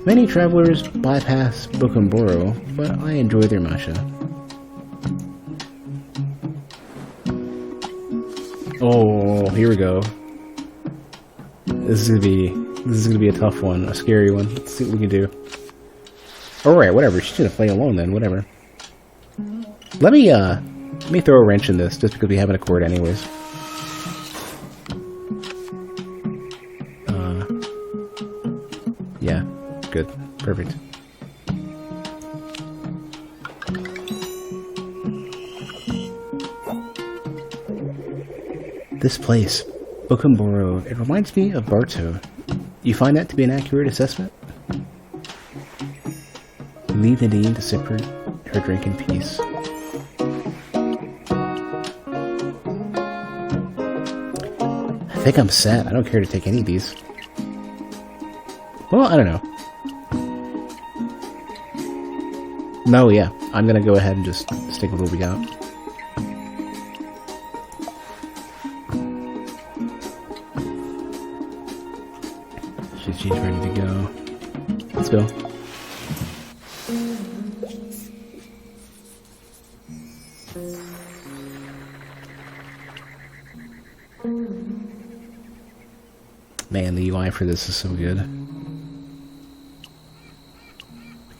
Many travelers bypass Bukumboro, but I enjoy their matcha. Oh, here we go. This is gonna be a tough one, a scary one. Let's see what we can do. Alright, whatever. She's gonna play alone then, whatever. Let me throw a wrench in this, just because we have an accord anyways. Yeah, good. Perfect. This place, Bukumboro, it reminds me of Bartow. You find that to be an accurate assessment? Leave Nadine to sip her drink in peace. I think I'm set. I don't care to take any of these. Well, I don't know. No, yeah. I'm gonna go ahead and just stick with what we got. She's ready to go. Let's go. Man, the UI for this is so good.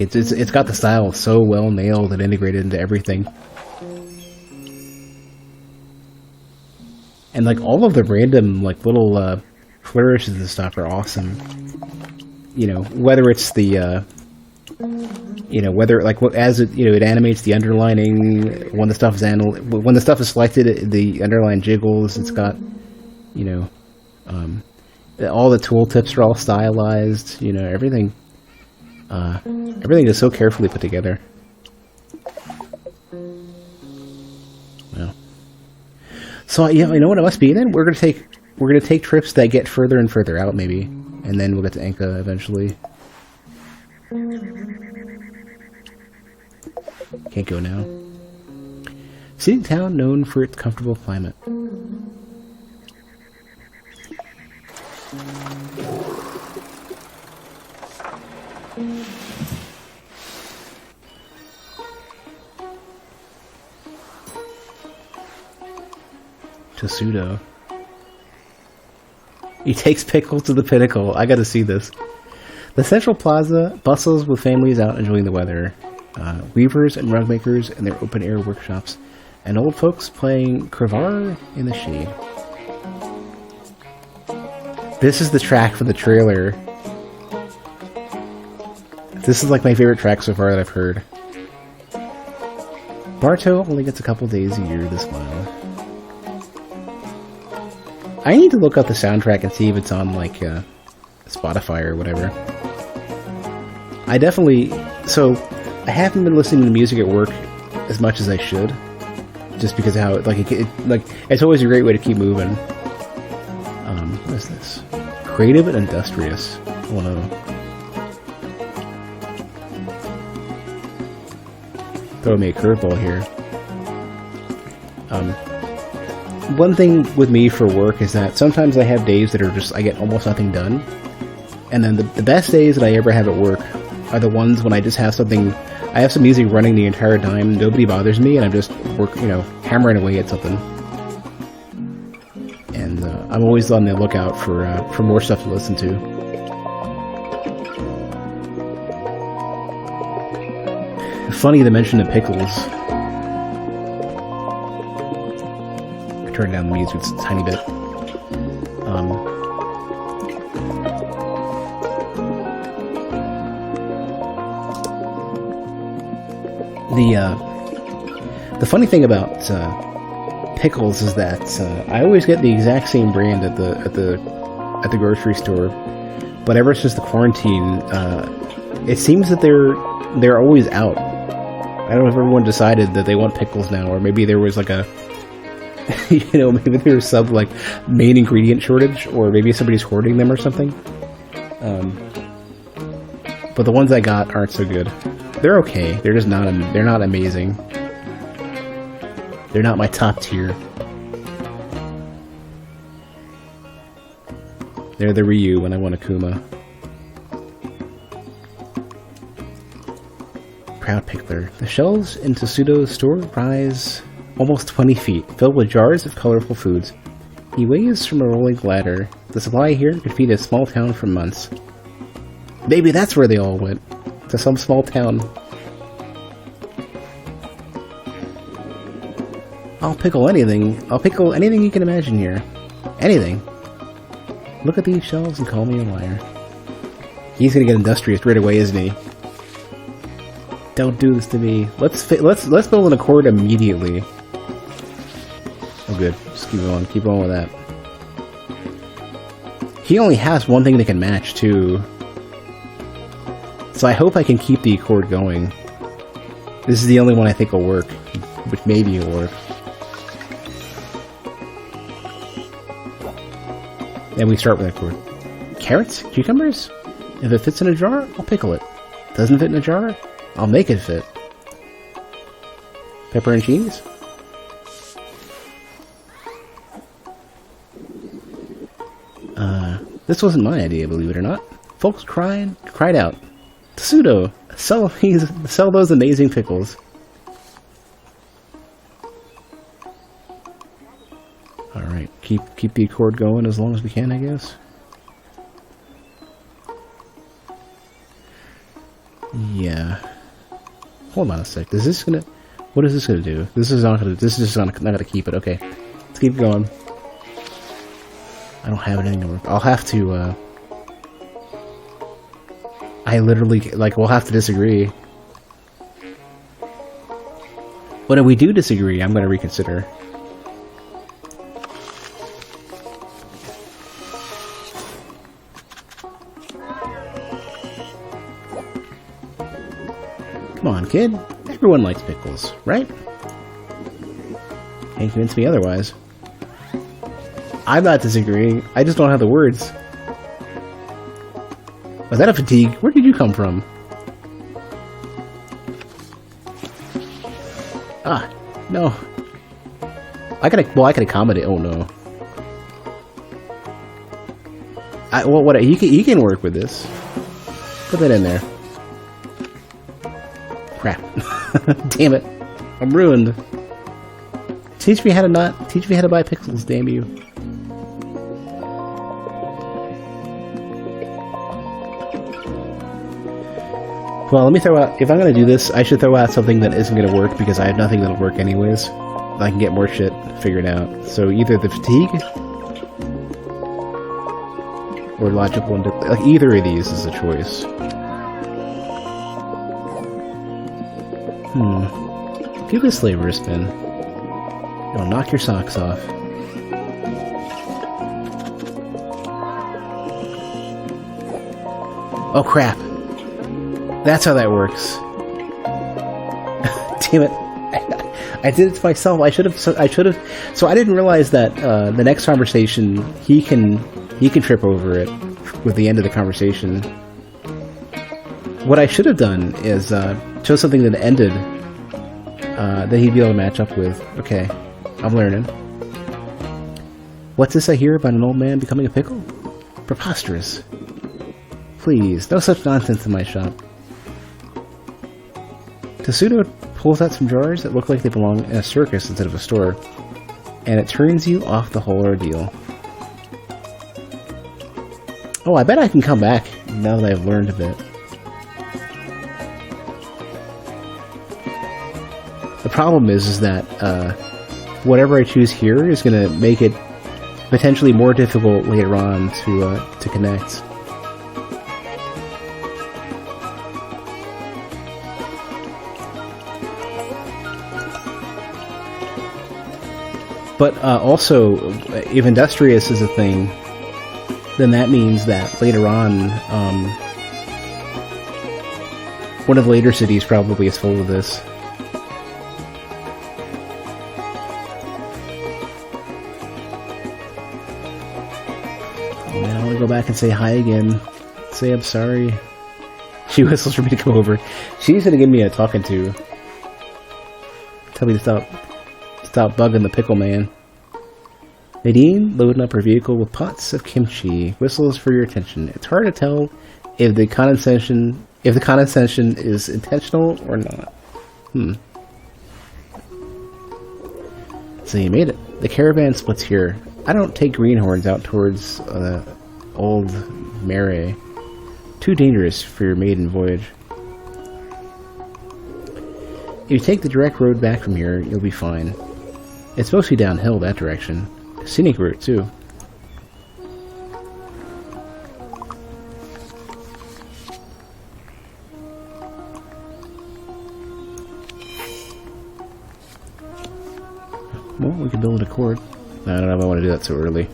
It's got the style so well nailed and integrated into everything. And like all of the random like little flourishes and stuff are awesome. You know, whether it's the whether like as it it animates the underlining when the stuff is selected, the underline jiggles. It's got all the tooltips are all stylized. Everything. Everything is so carefully put together. Well, so you know what it must be. Then we're gonna take trips that get further and further out, maybe, and then we'll get to Enka eventually. Can't go now. Scenic town known for its comfortable climate. Tosudo. He takes pickle to the pinnacle. I gotta see this. The central plaza bustles with families out enjoying the weather. Weavers and rug makers in their open-air workshops. And old folks playing Kravar in the shade. This is the track for the trailer. This is like my favorite track so far that I've heard. Bartow only gets a couple days a year this while. I need to look up the soundtrack and see if it's on like Spotify or whatever. I haven't been listening to music at work as much as I should, just because of how it's always a great way to keep moving. What is this? Creative and industrious. Oh no. throw me a curveball here. One thing with me for work is that sometimes I have days that are just, I get almost nothing done. And then the best days that I ever have at work are the ones when I just have something, I have some music running the entire time, nobody bothers me, and I'm just hammering away at something. And I'm always on the lookout for more stuff to listen to. Funny to mention the pickles. I turned down the music just a tiny bit. The funny thing about pickles is that I always get the exact same brand at the grocery store, but ever since the quarantine, it seems that they're always out. I don't know if everyone decided that they want pickles now, or maybe there was like a maybe there was some like main ingredient shortage, or maybe somebody's hoarding them or something. But the ones I got aren't so good. They're okay. They're just not. They're not amazing. They're not my top tier. They're the Ryu when I want a Kuma. Proud Pickler. The shelves in Tsudo's store rise almost 20 feet, filled with jars of colorful foods. He waves from a rolling ladder. The supply here could feed a small town for months. Maybe that's where they all went. To some small town. I'll pickle anything. I'll pickle anything you can imagine here. Anything. Look at these shelves and call me a liar. He's gonna get industrious right away, isn't he? Don't do this to me. Let's build an accord immediately. Oh, good. Just keep going. Keep going with that. He only has one thing that can match too. So I hope I can keep the accord going. This is the only one I think will work, which maybe will work. And we start with a accord. Carrots? Cucumbers? If it fits in a jar, I'll pickle it. Doesn't fit in a jar? I'll make it fit. Pepper and cheese? This wasn't my idea, believe it or not. Folks cried out, Tsudo, sell those amazing pickles. Alright, keep the accord going as long as we can, I guess. Yeah. Hold on a sec. Is this gonna... What is this gonna do? This is not gonna keep it. Okay. Let's keep going. I don't have anything to work. I'll have to, I literally... we'll have to disagree. But if we do disagree, I'm gonna reconsider. Come on, kid. Everyone likes pickles, right? Can't convince me otherwise. I'm not disagreeing. I just don't have the words. Was that a fatigue? Where did you come from? Ah, no. I can accommodate. Oh no. He can work with this. Put that in there. Crap. Damn it. I'm ruined. Teach me how to buy pixels, damn you. Well, let me throw out... If I'm going to do this, I should throw out something that isn't going to work, because I have nothing that'll work anyways. I can get more shit figured out. So either the fatigue... or logical... either of these is a choice. Give this flavor a spin. It'll knock your socks off. Oh crap! That's how that works. Damn it! I did it to myself. I should have. So I didn't realize that the next conversation he can trip over it with the end of the conversation. What I should have done is chose something that ended that he'd be able to match up with. Okay, I'm learning. What's this I hear about an old man becoming a pickle? Preposterous. Please, no such nonsense in my shop. Tasudo pulls out some jars that look like they belong in a circus instead of a store, and it turns you off the whole ordeal. Oh, I bet I can come back now that I've learned a bit. The problem is that whatever I choose here is going to make it potentially more difficult later on to connect. But also, if Industrious is a thing, then that means that later on, one of the later cities probably is full of this. I want to go back and say hi again. Say I'm sorry. She whistles for me to come over. She's going to give me a talking to. Tell me to stop bugging the pickle man. Nadine, loading up her vehicle with pots of kimchi, whistles for your attention. It's hard to tell if the condescension is intentional or not. So you made it. The caravan splits here. I don't take greenhorns out towards old Mare. Too dangerous for your maiden voyage. If you take the direct road back from here, you'll be fine. It's mostly downhill that direction. Scenic route, too. Well, we can build a cord. I don't know if I want to do that so early.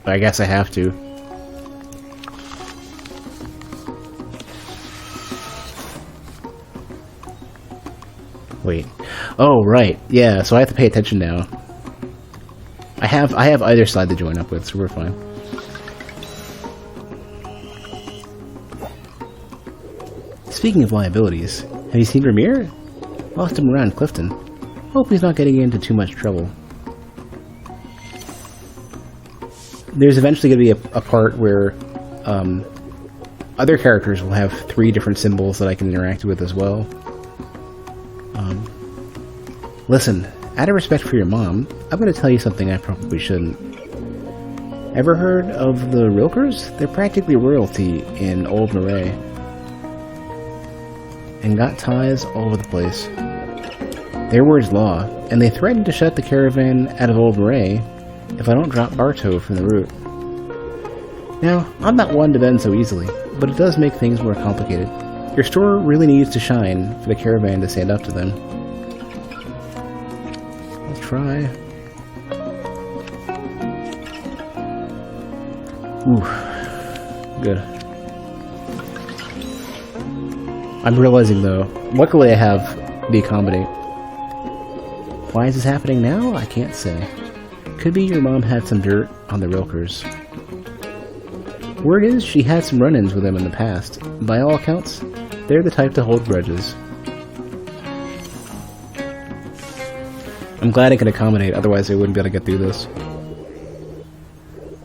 But I guess I have to. Wait. Oh, right. Yeah, so I have to pay attention now. I have either side to join up with, so we're fine. Speaking of liabilities, have you seen Ramir? Lost him around Clifton. Hope he's not getting into too much trouble. There's eventually going to be a part where other characters will have 3 different symbols that I can interact with as well. Listen, out of respect for your mom, I'm going to tell you something I probably shouldn't. Ever heard of the Rilkers? They're practically royalty in Old Marais. And got ties all over the place. Their word's law, and they threatened to shut the caravan out of Old Marais if I don't drop Bartow from the route. Now, I'm not one to bend so easily, but it does make things more complicated. Your store really needs to shine for the caravan to stand up to them. Try. Ooh. Good. I'm realizing though, luckily I have the accommodate. Why is this happening now? I can't say. Could be your mom had some dirt on the Rilkers. Word is she had some run-ins with them in the past. By all accounts, they're the type to hold grudges. I'm glad I can accommodate, otherwise I wouldn't be able to get through this.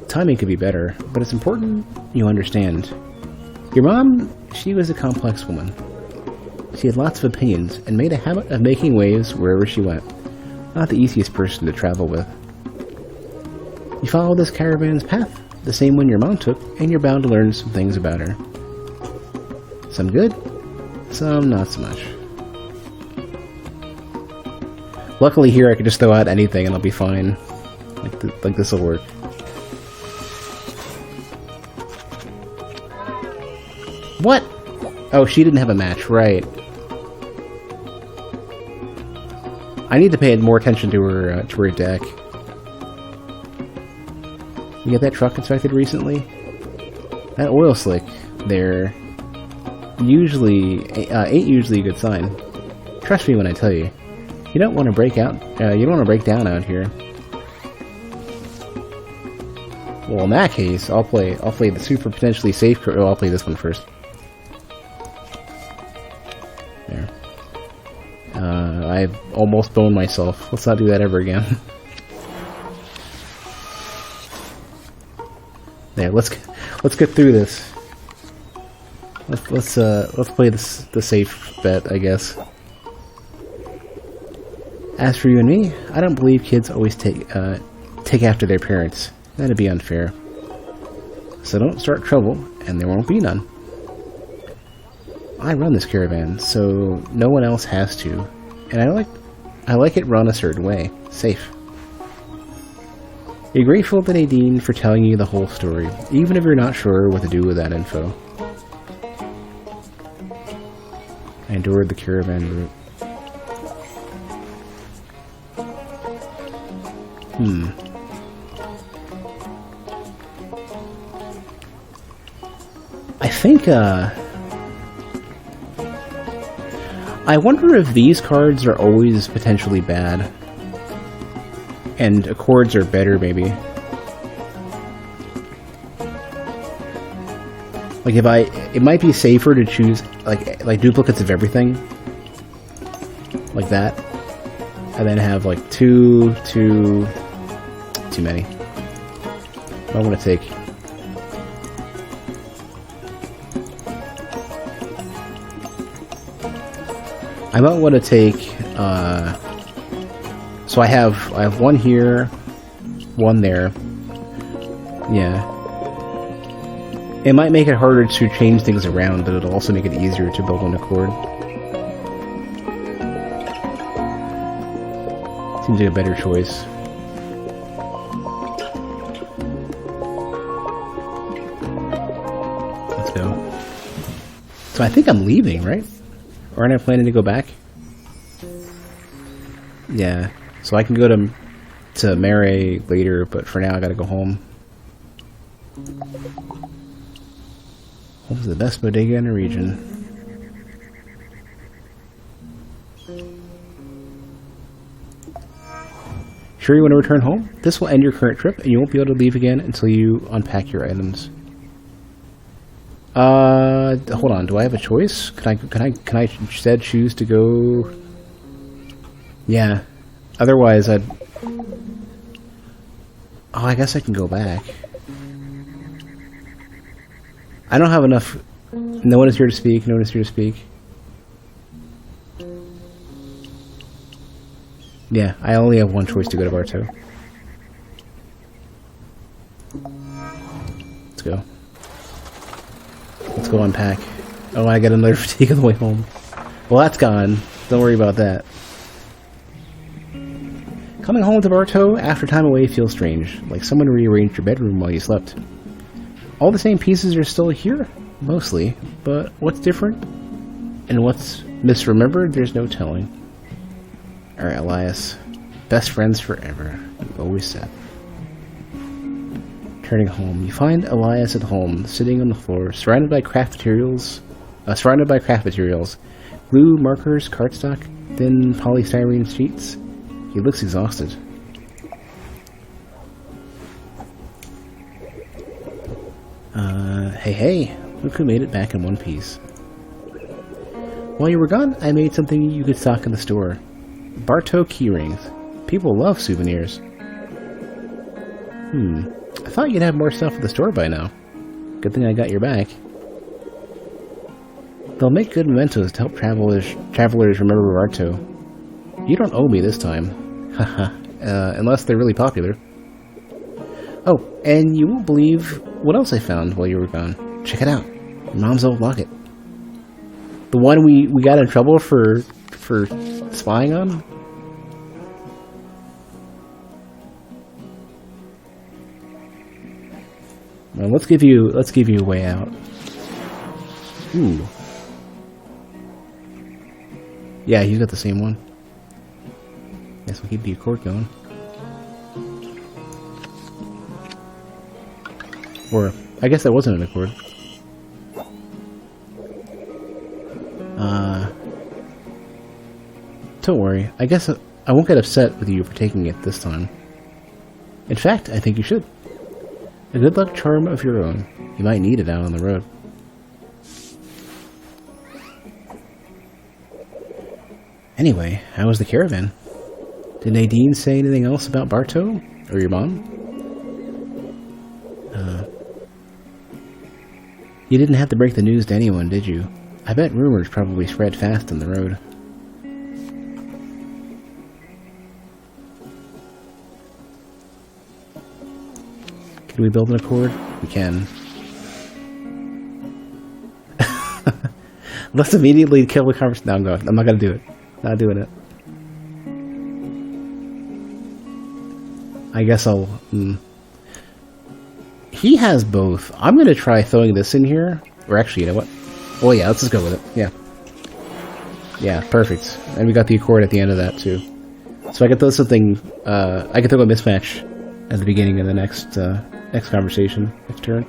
Timing could be better, but it's important you understand. Your mom, she was a complex woman. She had lots of opinions, and made a habit of making waves wherever she went. Not the easiest person to travel with. You follow this caravan's path, the same one your mom took, and you're bound to learn some things about her. Some good, some not so much. Luckily here I can just throw out anything and I'll be fine. Like this will work. What? Oh, she didn't have a match, right. I need to pay more attention to her deck. You get that truck inspected recently? That oil slick there ain't usually a good sign. Trust me when I tell you. You don't want to break out. You don't want to break down out here. Well, in that case, I'll play the super potentially safe. Oh, I'll play this one first. There. I've almost boned myself. Let's not do that ever again. There, let's get through this. Let's play this the safe bet, I guess. As for you and me, I don't believe kids always take after their parents. That'd be unfair. So don't start trouble, and there won't be none. I run this caravan, so no one else has to, and I like it run a certain way, safe. You're grateful to Nadine for telling you the whole story, even if you're not sure what to do with that info. I endured the caravan route. I think, I wonder if these cards are always potentially bad. And accords are better, maybe. Like it might be safer to choose like duplicates of everything. Like that. And then have like too many. I want to take. I might want to take, so I have one here, one there. Yeah. It might make it harder to change things around, but it'll also make it easier to build an accord. Seems like a better choice. Let's go. So I think I'm leaving, right? Or aren't I planning to go back? Yeah. So I can go to Mare later, but for now I gotta go home. Home's the best bodega in the region. Sure you want to return home? This will end your current trip, and you won't be able to leave again until you unpack your items. Hold on. Do I have a choice? Can I instead choose to go? Yeah. Otherwise, I'd. Oh, I guess I can go back. I don't have enough. No one is here to speak. No one is here to speak. Yeah, I only have one choice to go to Bartow. Let's go. Let's go unpack. Oh, I got another fatigue on the way home. Well, that's gone. Don't worry about that. Coming home to Bartow after time away feels strange, like someone rearranged your bedroom while you slept. All the same pieces are still here, mostly, but what's different and what's misremembered, there's no telling. Alright, Elias. Best friends forever, you always said. Turning home, you find Elias at home, sitting on the floor, surrounded by craft materials, glue, markers, cardstock, thin polystyrene sheets. He looks exhausted. Hey, look who made it back in one piece. While you were gone, I made something you could stock in the store. Bartow keyrings. People love souvenirs. I thought you'd have more stuff at the store by now. Good thing I got your back. They'll make good mementos to help travelers remember Bartow. You don't owe me this time. Haha. Unless they're really popular. Oh, and you won't believe what else I found while you were gone. Check it out. Mom's old locket. The one we got in trouble for spying on? Well, let's give you a way out. Ooh. Yeah, he's got the same one. Guess we'll keep the accord going. Or, I guess that wasn't an accord. Don't worry. I guess I won't get upset with you for taking it this time. In fact, I think you should. A good luck charm of your own. You might need it out on the road. Anyway, how was the caravan? Did Nadine say anything else about Bartow? Or your mom? You didn't have to break the news to anyone, did you? I bet rumors probably spread fast on the road. Can we build an Accord? We can. Let's immediately kill the conversation. No, I'm going. I'm not going to do it. Not doing it. I guess I'll... He has both. I'm going to try throwing this in here. Or actually, you know what? Oh yeah, let's just go with it. Yeah. Yeah, perfect. And we got the Accord at the end of that, too. So I can throw something... I can throw a mismatch at the beginning of the next conversation. Next turn.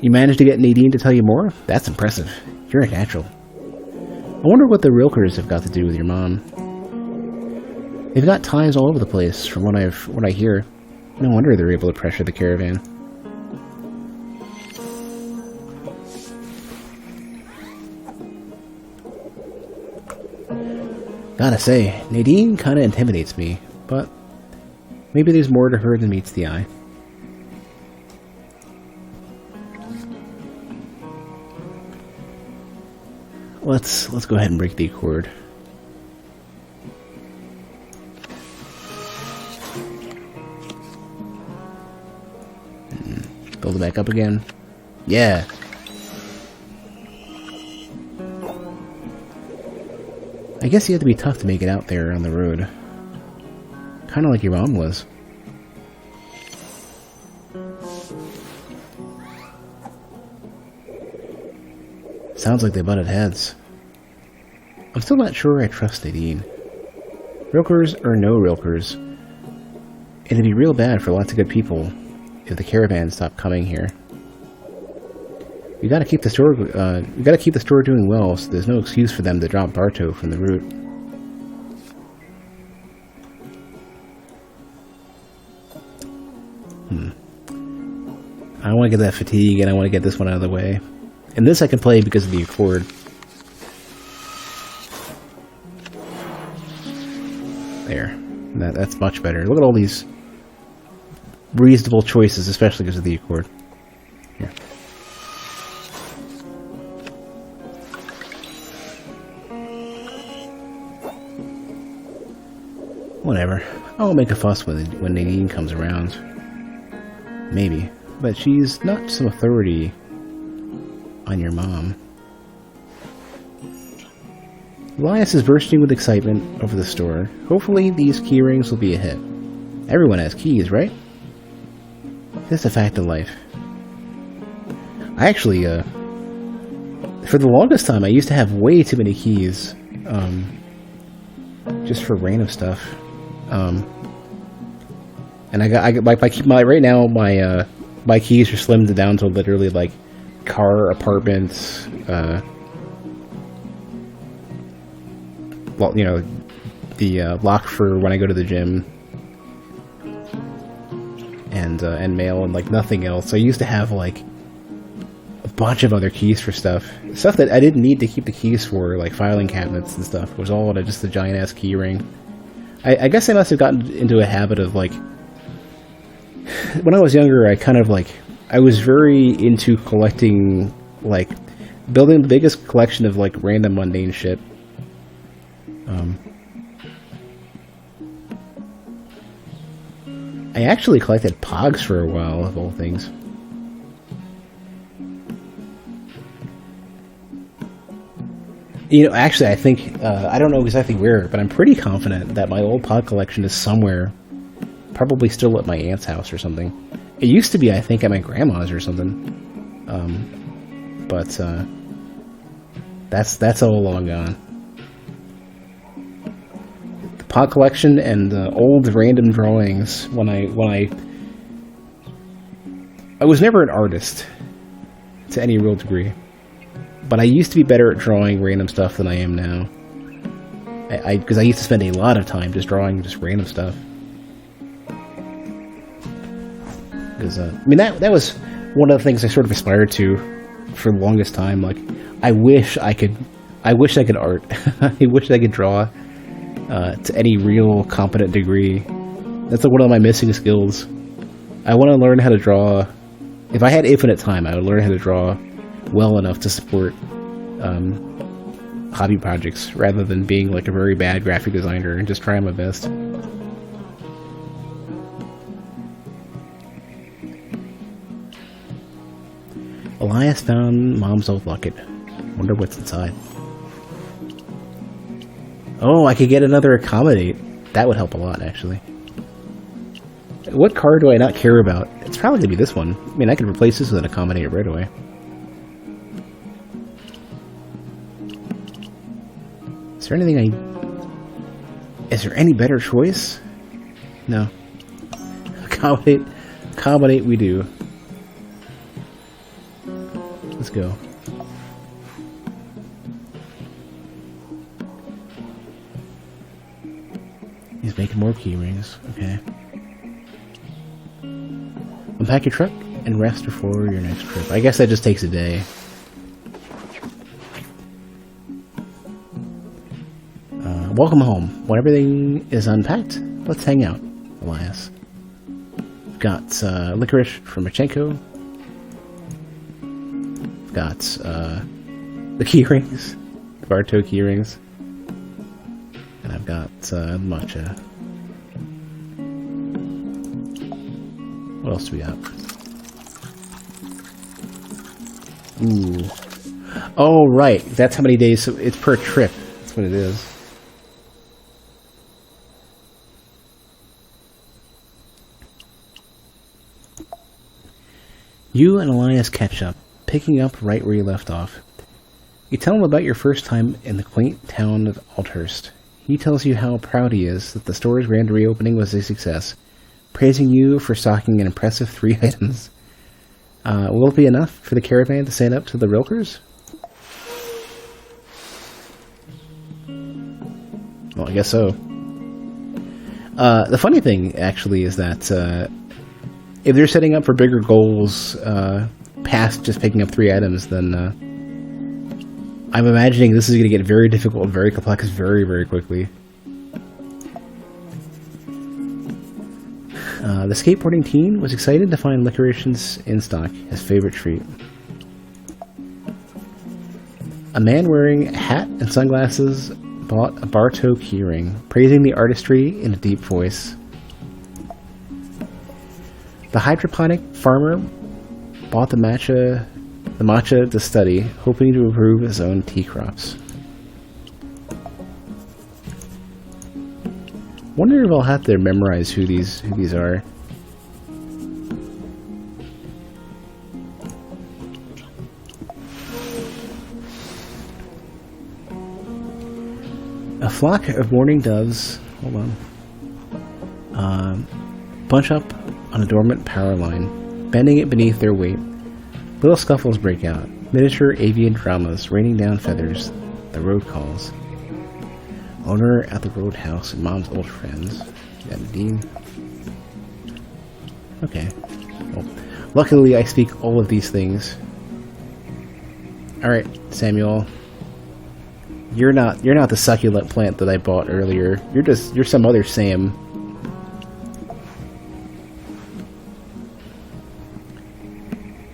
You managed to get Nadine to tell you more? That's impressive. You're a natural. I wonder what the Rilkers have got to do with your mom. They've got ties all over the place, from what I hear. No wonder they're able to pressure the caravan. Gotta say, Nadine kinda intimidates me, but maybe there's more to her than meets the eye. Let's go ahead and break the Accord. Build it back up again. Yeah. I guess you have to be tough to make it out there on the road. Kinda like your mom was. Sounds like they butted heads. I'm still not sure I trust Nadine. Rilkers or no Rilkers, it'd be real bad for lots of good people if the caravan stopped coming here. You gotta keep the store doing well, so there's no excuse for them to drop Bartow from the route. I want to get that fatigue, and I want to get this one out of the way. And this I can play because of the Accord. There. That's much better. Look at all these reasonable choices, especially because of the Accord. Here. Whatever. I'll make a fuss when Nadine comes around. Maybe. But she's not some authority on your mom. Elias is bursting with excitement over the store. Hopefully these key rings will be a hit. Everyone has keys, right? It's a fact of life. I actually, for the longest time, I used to have way too many keys, just for random stuff. And right now, my keys are slimmed down to literally, like, car, apartments, well, you know, the lock for when I go to the gym, and mail, and like nothing else. I used to have like a bunch of other keys for stuff that I didn't need to keep the keys for, like filing cabinets and stuff. It was all just a giant ass key ring. I guess I must have gotten into a habit of like, when I was younger, I was very into collecting, like, building the biggest collection of, like, random mundane shit. I actually collected Pogs for a while, of all things. You know, actually, I think, I don't know exactly where, but I'm pretty confident that my old Pog collection is somewhere, probably still at my aunt's house or something. It used to be, I think, at my grandma's or something. But that's all long gone. The Pog collection and old random drawings. When I was never an artist to any real degree, but I used to be better at drawing random stuff than I am now. Because I used to spend a lot of time just drawing just random stuff. Because I mean, that was one of the things I sort of aspired to for the longest time. Like, I wish I could I wish I could art. I wish I could draw to any real competent degree. That's like one of my missing skills. I want to learn how to draw. If I had infinite time, I would learn how to draw well enough to support hobby projects rather than being like a very bad graphic designer and just trying my best. Elias found Mom's old locket. Wonder what's inside. Oh, I could get another accommodate. That would help a lot, actually. What card do I not care about? It's probably going to be this one. I mean, I could replace this with an accommodate right away. Is there anything Is there any better choice? No. Accommodate. Accommodate we do. Let's go. He's making more key rings. Okay. Unpack your truck and rest before your next trip. I guess that just takes a day. Welcome home. When everything is unpacked, let's hang out, Elias. We've got licorice from Machenko. We've got the key rings, the Bartow key rings. And I've got matcha. What else do we got? Ooh. Oh, right. That's how many days. So it's per trip. That's what it is. You and Elias catch up, picking up right where you left off. You tell him about your first time in the quaint town of Althurst. He tells you how proud he is that the store's grand reopening was a success, praising you for stocking an impressive 3 items. Will it be enough for the caravan to stand up to the Rilkers? Well, I guess so. The funny thing, actually, is that if they're setting up for bigger goals past just picking up 3 items, then I'm imagining this is going to get very difficult and very complex very, very quickly. The skateboarding teen was excited to find licorice in stock, his favorite treat. A man wearing a hat and sunglasses bought a Bartow keyring, praising the artistry in a deep voice. The hydroponic farmer bought the matcha to study, hoping to improve his own tea crops. Wonder if I'll have to memorize who these are. A flock of mourning doves, hold on, bunch up on a dormant power line, bending it beneath their weight. Little scuffles break out, miniature avian dramas raining down feathers. The road calls. Owner at the roadhouse and Mom's old friends. Yeah, Nadine. Okay. Well, luckily I speak all of these things. Alright, Samuel. You're not the succulent plant that I bought earlier. You're some other Sam.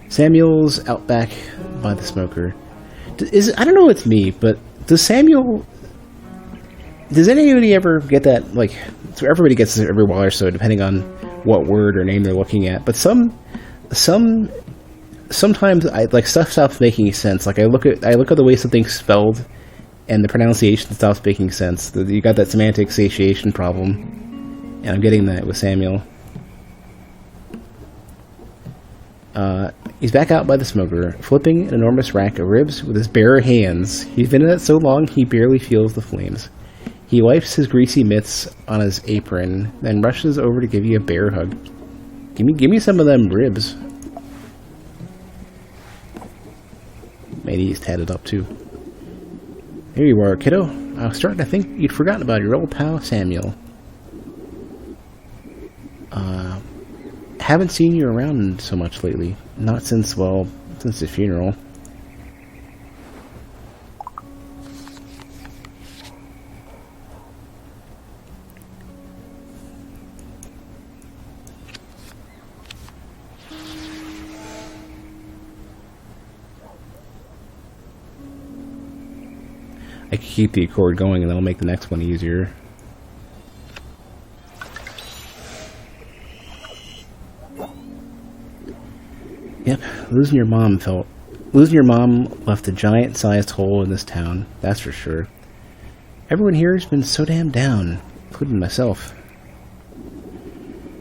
Samuel's out back by the smoker. I don't know if it's me, but does anybody ever get that, like, so everybody gets it every while or so, depending on what word or name they're looking at, but sometimes stuff stops making sense. Like I look at the way something's spelled and the pronunciation stops making sense. You got that semantic satiation problem, and I'm getting that with Samuel. He's back out by the smoker, flipping an enormous rack of ribs with his bare hands. He's been in it so long he barely feels the flames. He wipes his greasy mitts on his apron, then rushes over to give you a bear hug. Give me some of them ribs. Maybe he's tatted up too. Here you are, kiddo. I was starting to think you'd forgotten about your old pal Samuel. Haven't seen you around so much lately. Not since the funeral. I can keep the accord going and that'll make the next one easier. Yep, losing your mom left a giant-sized hole in this town, that's for sure. Everyone here has been so damn down, including myself.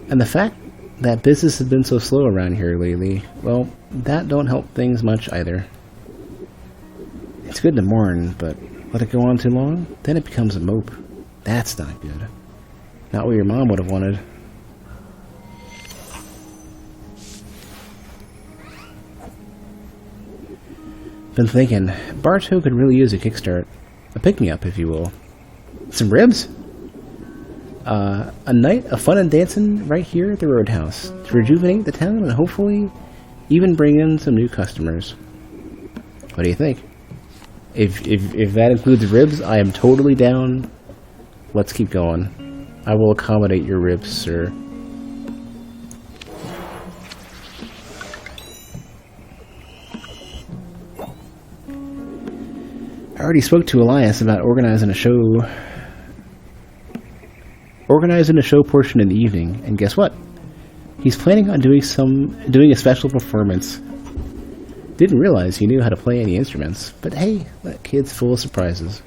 And the fact that business has been so slow around here lately, well, that don't help things much either. It's good to mourn, but let it go on too long, then it becomes a mope. That's not good. Not what your mom would have wanted. Been thinking, Bartow could really use a kickstart. A pick-me-up, if you will. Some ribs? A night of fun and dancing right here at the Roadhouse to rejuvenate the town and hopefully even bring in some new customers. What do you think? If that includes ribs, I am totally down. Let's keep going. I will accommodate your ribs, sir. I already spoke to Elias about organizing a show portion in the evening, and guess what? He's planning on doing a special performance. Didn't realize he knew how to play any instruments, but hey, that kid's full of surprises.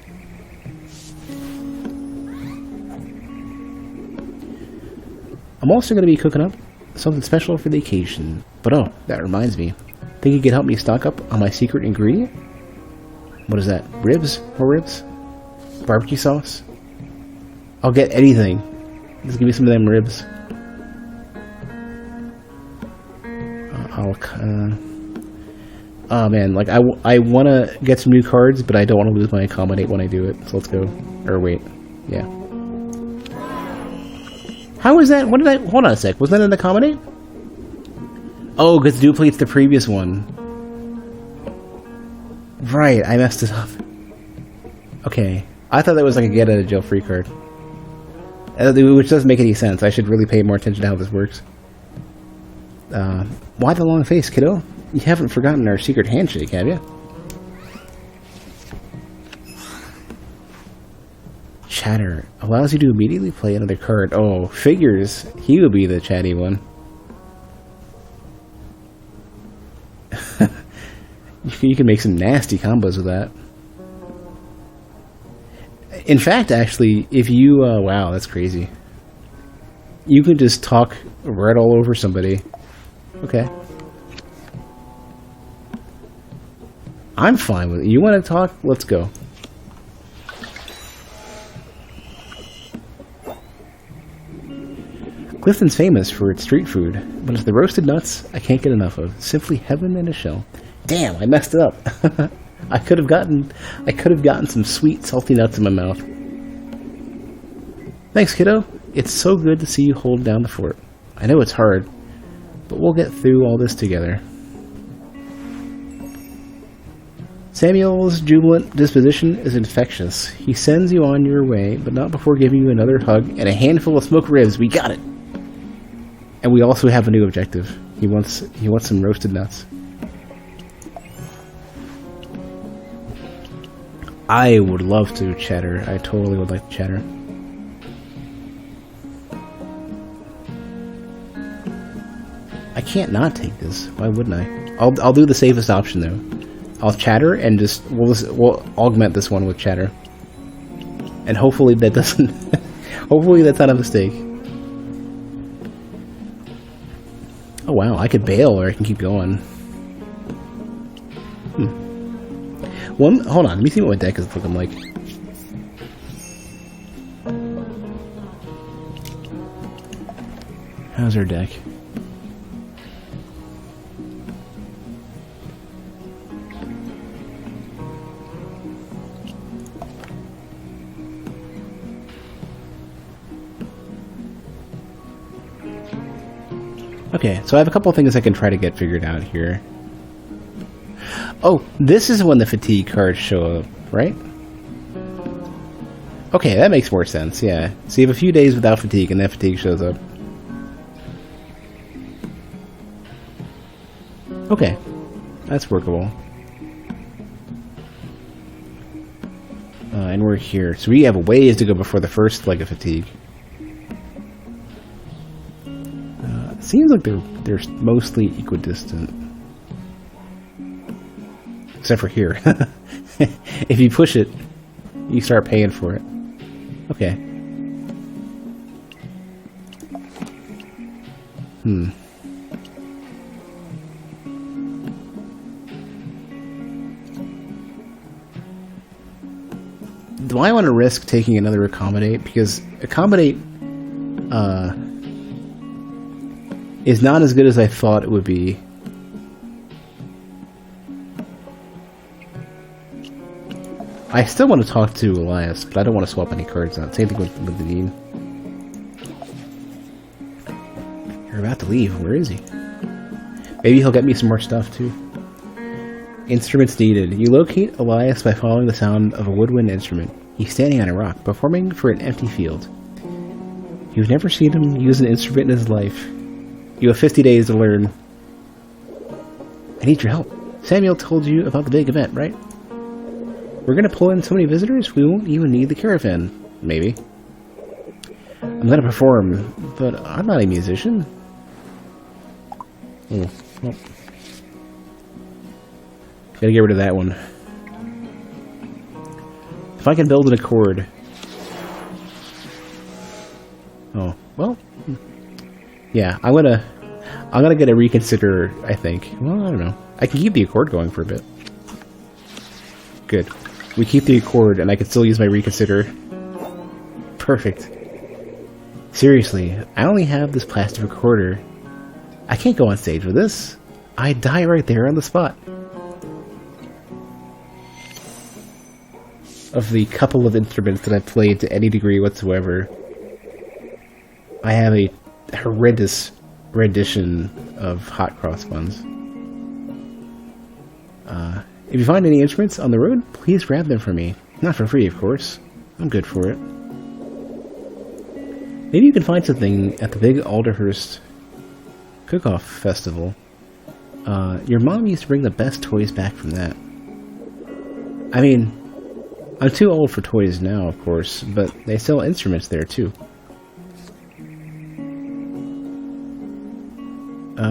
I'm also going to be cooking up something special for the occasion. But oh, that reminds me. Think you could help me stock up on my secret ingredient? What is that? Ribs? More ribs? Barbecue sauce? I'll get anything. Just give me some of them ribs. Oh man, like I want to get some new cards, but I don't want to lose my accommodate when I do it. So let's go. Or wait. Yeah. How was that? What did I... Hold on a sec. Wasn't that an accommodate? Oh, because it duplicates the previous one. Right, I messed it up. Okay. I thought that was like a get out of jail free card. Which doesn't make any sense. I should really pay more attention to how this works. Why the long face, kiddo? You haven't forgotten our secret handshake, have you? Chatter. Allows you to immediately play another card. Oh, figures. He will be the chatty one. You can make some nasty combos with that. In fact, actually, if you... wow, that's crazy. You can just talk right all over somebody. Okay. I'm fine with it. You want to talk? Let's go. Clifton's famous for its street food, but it's the roasted nuts I can't get enough of. Simply heaven in a shell. Damn, I messed it up. I could have gotten some sweet, salty nuts in my mouth. Thanks, kiddo. It's so good to see you hold down the fort. I know it's hard, but we'll get through all this together. Samuel's jubilant disposition is infectious. He sends you on your way, but not before giving you another hug and a handful of smoked ribs. We got it! And we also have a new objective. He wants some roasted nuts. I would love to chatter. I totally would like to chatter. I can't not take this. Why wouldn't I? I'll do the safest option though. I'll chatter and we'll augment this one with chatter. And hopefully that doesn't hopefully that's not a mistake. Oh wow, I could bail or I can keep going. Hold on, let me see what my deck is looking like. How's our deck? Okay, so I have a couple things I can try to get figured out here. Oh, this is when the fatigue cards show up, right? Okay, that makes more sense, yeah. So you have a few days without fatigue, and then fatigue shows up. Okay, that's workable. we're here. So we have a ways to go before the first leg of fatigue. Seems like they're mostly equidistant. Except for here. If you push it, you start paying for it. Okay. Do I want to risk taking another accommodate? Because accommodate is not as good as I thought it would be. I still want to talk to Elias, but I don't want to swap any cards out. Same thing with the Dean. You're about to leave. Where is he? Maybe he'll get me some more stuff, too. Instruments needed. You locate Elias by following the sound of a woodwind instrument. He's standing on a rock, performing for an empty field. You've never seen him use an instrument in his life. You have 50 days to learn. I need your help. Samuel told you about the big event, right? We're gonna pull in so many visitors, we won't even need the caravan. Maybe. I'm gonna perform, but I'm not a musician. Oh, well. Gotta get rid of that one. If I can build an accord. Oh, well. Yeah, I'm gonna get a reconsider, I think. Well, I don't know. I can keep the accord going for a bit. Good. We keep the accord, and I can still use my reconsider. Perfect. Seriously, I only have this plastic recorder. I can't go on stage with this. I'd die right there on the spot. Of the couple of instruments that I've played to any degree whatsoever, I have a horrendous rendition of Hot Cross Buns. If you find any instruments on the road, please grab them for me. Not for free, of course. I'm good for it. Maybe you can find something at the big Alderhurst Cook-Off Festival. Your mom used to bring the best toys back from that. I mean, I'm too old for toys now, of course, but they sell instruments there, too.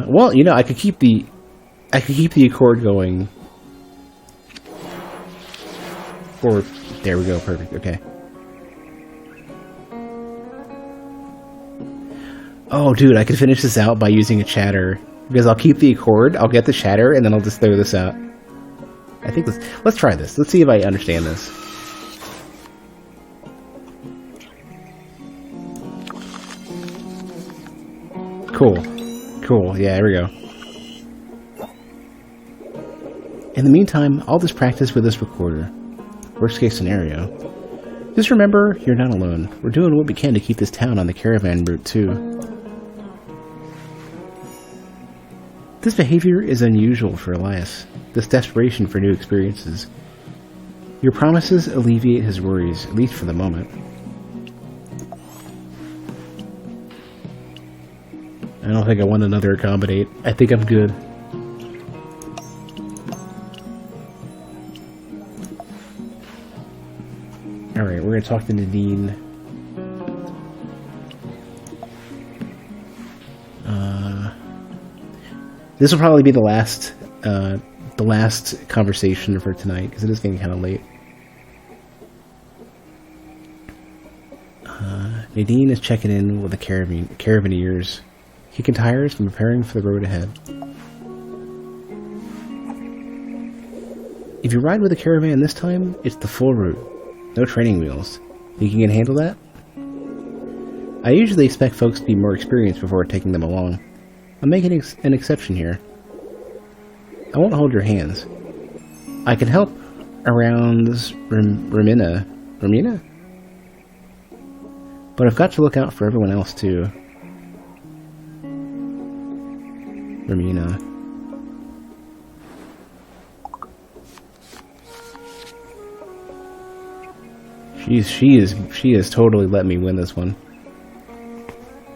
Well, you know, I could keep the accord going. Or, there we go, perfect, okay. Oh, dude, I could finish this out by using a chatter. Because I'll keep the accord, I'll get the chatter, and then I'll just throw this out. I think let's try this. Let's see if I understand this. Cool. Cool, yeah, there we go. In the meantime, I'll just practice with this recorder. Worst case scenario. Just remember, you're not alone. We're doing what we can to keep this town on the caravan route, too. This behavior is unusual for Elias, this desperation for new experiences. Your promises alleviate his worries, at least for the moment. I don't think I want another accommodate. I think I'm good. Alright, we're going to talk to Nadine. This will probably be the last conversation for tonight, because it is getting kind of late. Nadine is checking in with the caravaneers, kicking tires and preparing for the road ahead. If you ride with a caravan this time, it's the full route. No training wheels. Think you can handle that? I usually expect folks to be more experienced before taking them along. I'm making an exception here. I won't hold your hands. I can help around Ramina. Ramina? But I've got to look out for everyone else too. Ramina. She is totally let me win this one.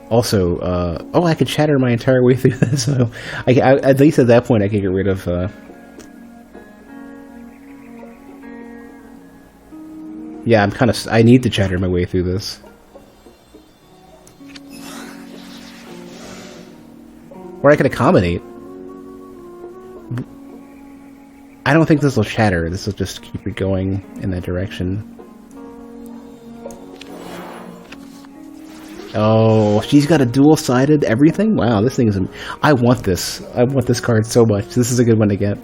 Also, oh, I could chatter my entire way through this, so I at least at that point I can get rid of, Yeah, I need to chatter my way through this. Or I could accommodate. I don't think this will chatter. This will just keep it going in that direction. Oh, she's got a dual-sided everything? Wow, this thing is... I want this. I want this card so much. This is a good one to get.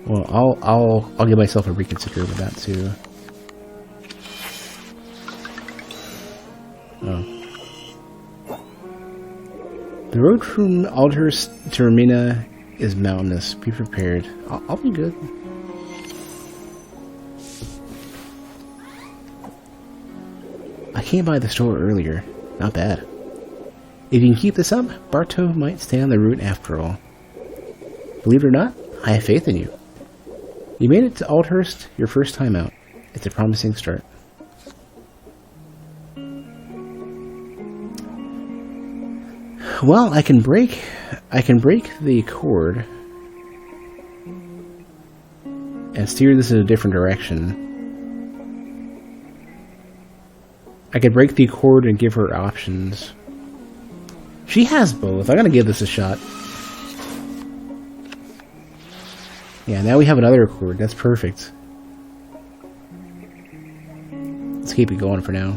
Well, I'll give myself a reconsider with that too. Oh. The road from Aldhurst to Romina is mountainous. Be prepared. I'll be good. I came by the store earlier. Not bad. If you can keep this up, Bartow might stay on the route after all. Believe it or not, I have faith in you. You made it to Aldhurst your first time out. It's a promising start. Well, I can break the cord and steer this in a different direction. I could break the cord and give her options. She has both. I'm gonna give this a shot. Yeah, now we have another cord. That's perfect. Let's keep it going for now.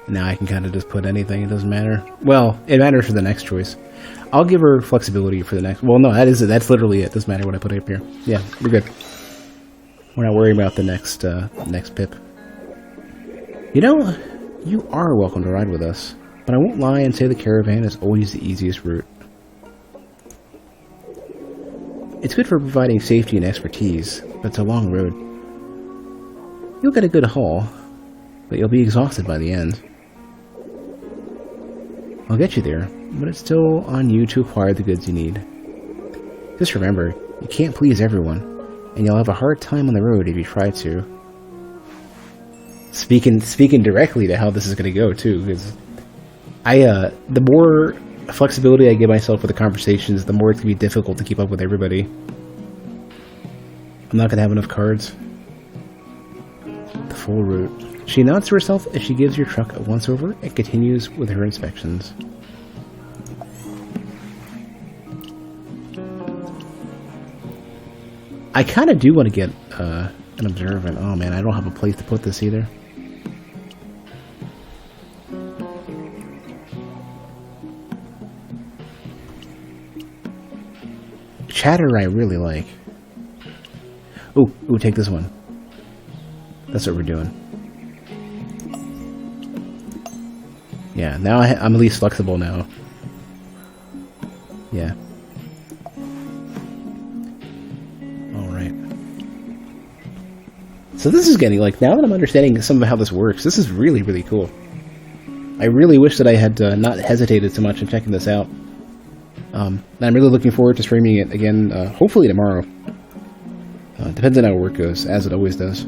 Now I can kind of just put anything. It doesn't matter. Well, it matters for the next choice. I'll give her flexibility for the next... Well, no, that is it. That's literally it. Doesn't matter what I put up here. Yeah, we're good. We're not worrying about the next pip. You know, you are welcome to ride with us. But I won't lie and say the caravan is always the easiest route. It's good for providing safety and expertise, but it's a long road. You'll get a good haul, but you'll be exhausted by the end. I'll get you there, but it's still on you to acquire the goods you need. Just remember, you can't please everyone, and you'll have a hard time on the road if you try to. Speaking directly to how this is going to go, too, because the more flexibility I give myself with the conversations, the more it's going to be difficult to keep up with everybody. I'm not going to have enough cards. The full route. She nods to herself as she gives your truck a once-over and continues with her inspections. I kind of do want to get an observant. Oh man, I don't have a place to put this either. Chatter I really like. Ooh, take this one. That's what we're doing. Yeah, now I'm at least flexible now. Yeah. Alright. So this is getting, like, now that I'm understanding some of how this works, this is really, really cool. I really wish that I had not hesitated so much in checking this out. And I'm really looking forward to streaming it again, hopefully tomorrow. Depends on how work goes, as it always does.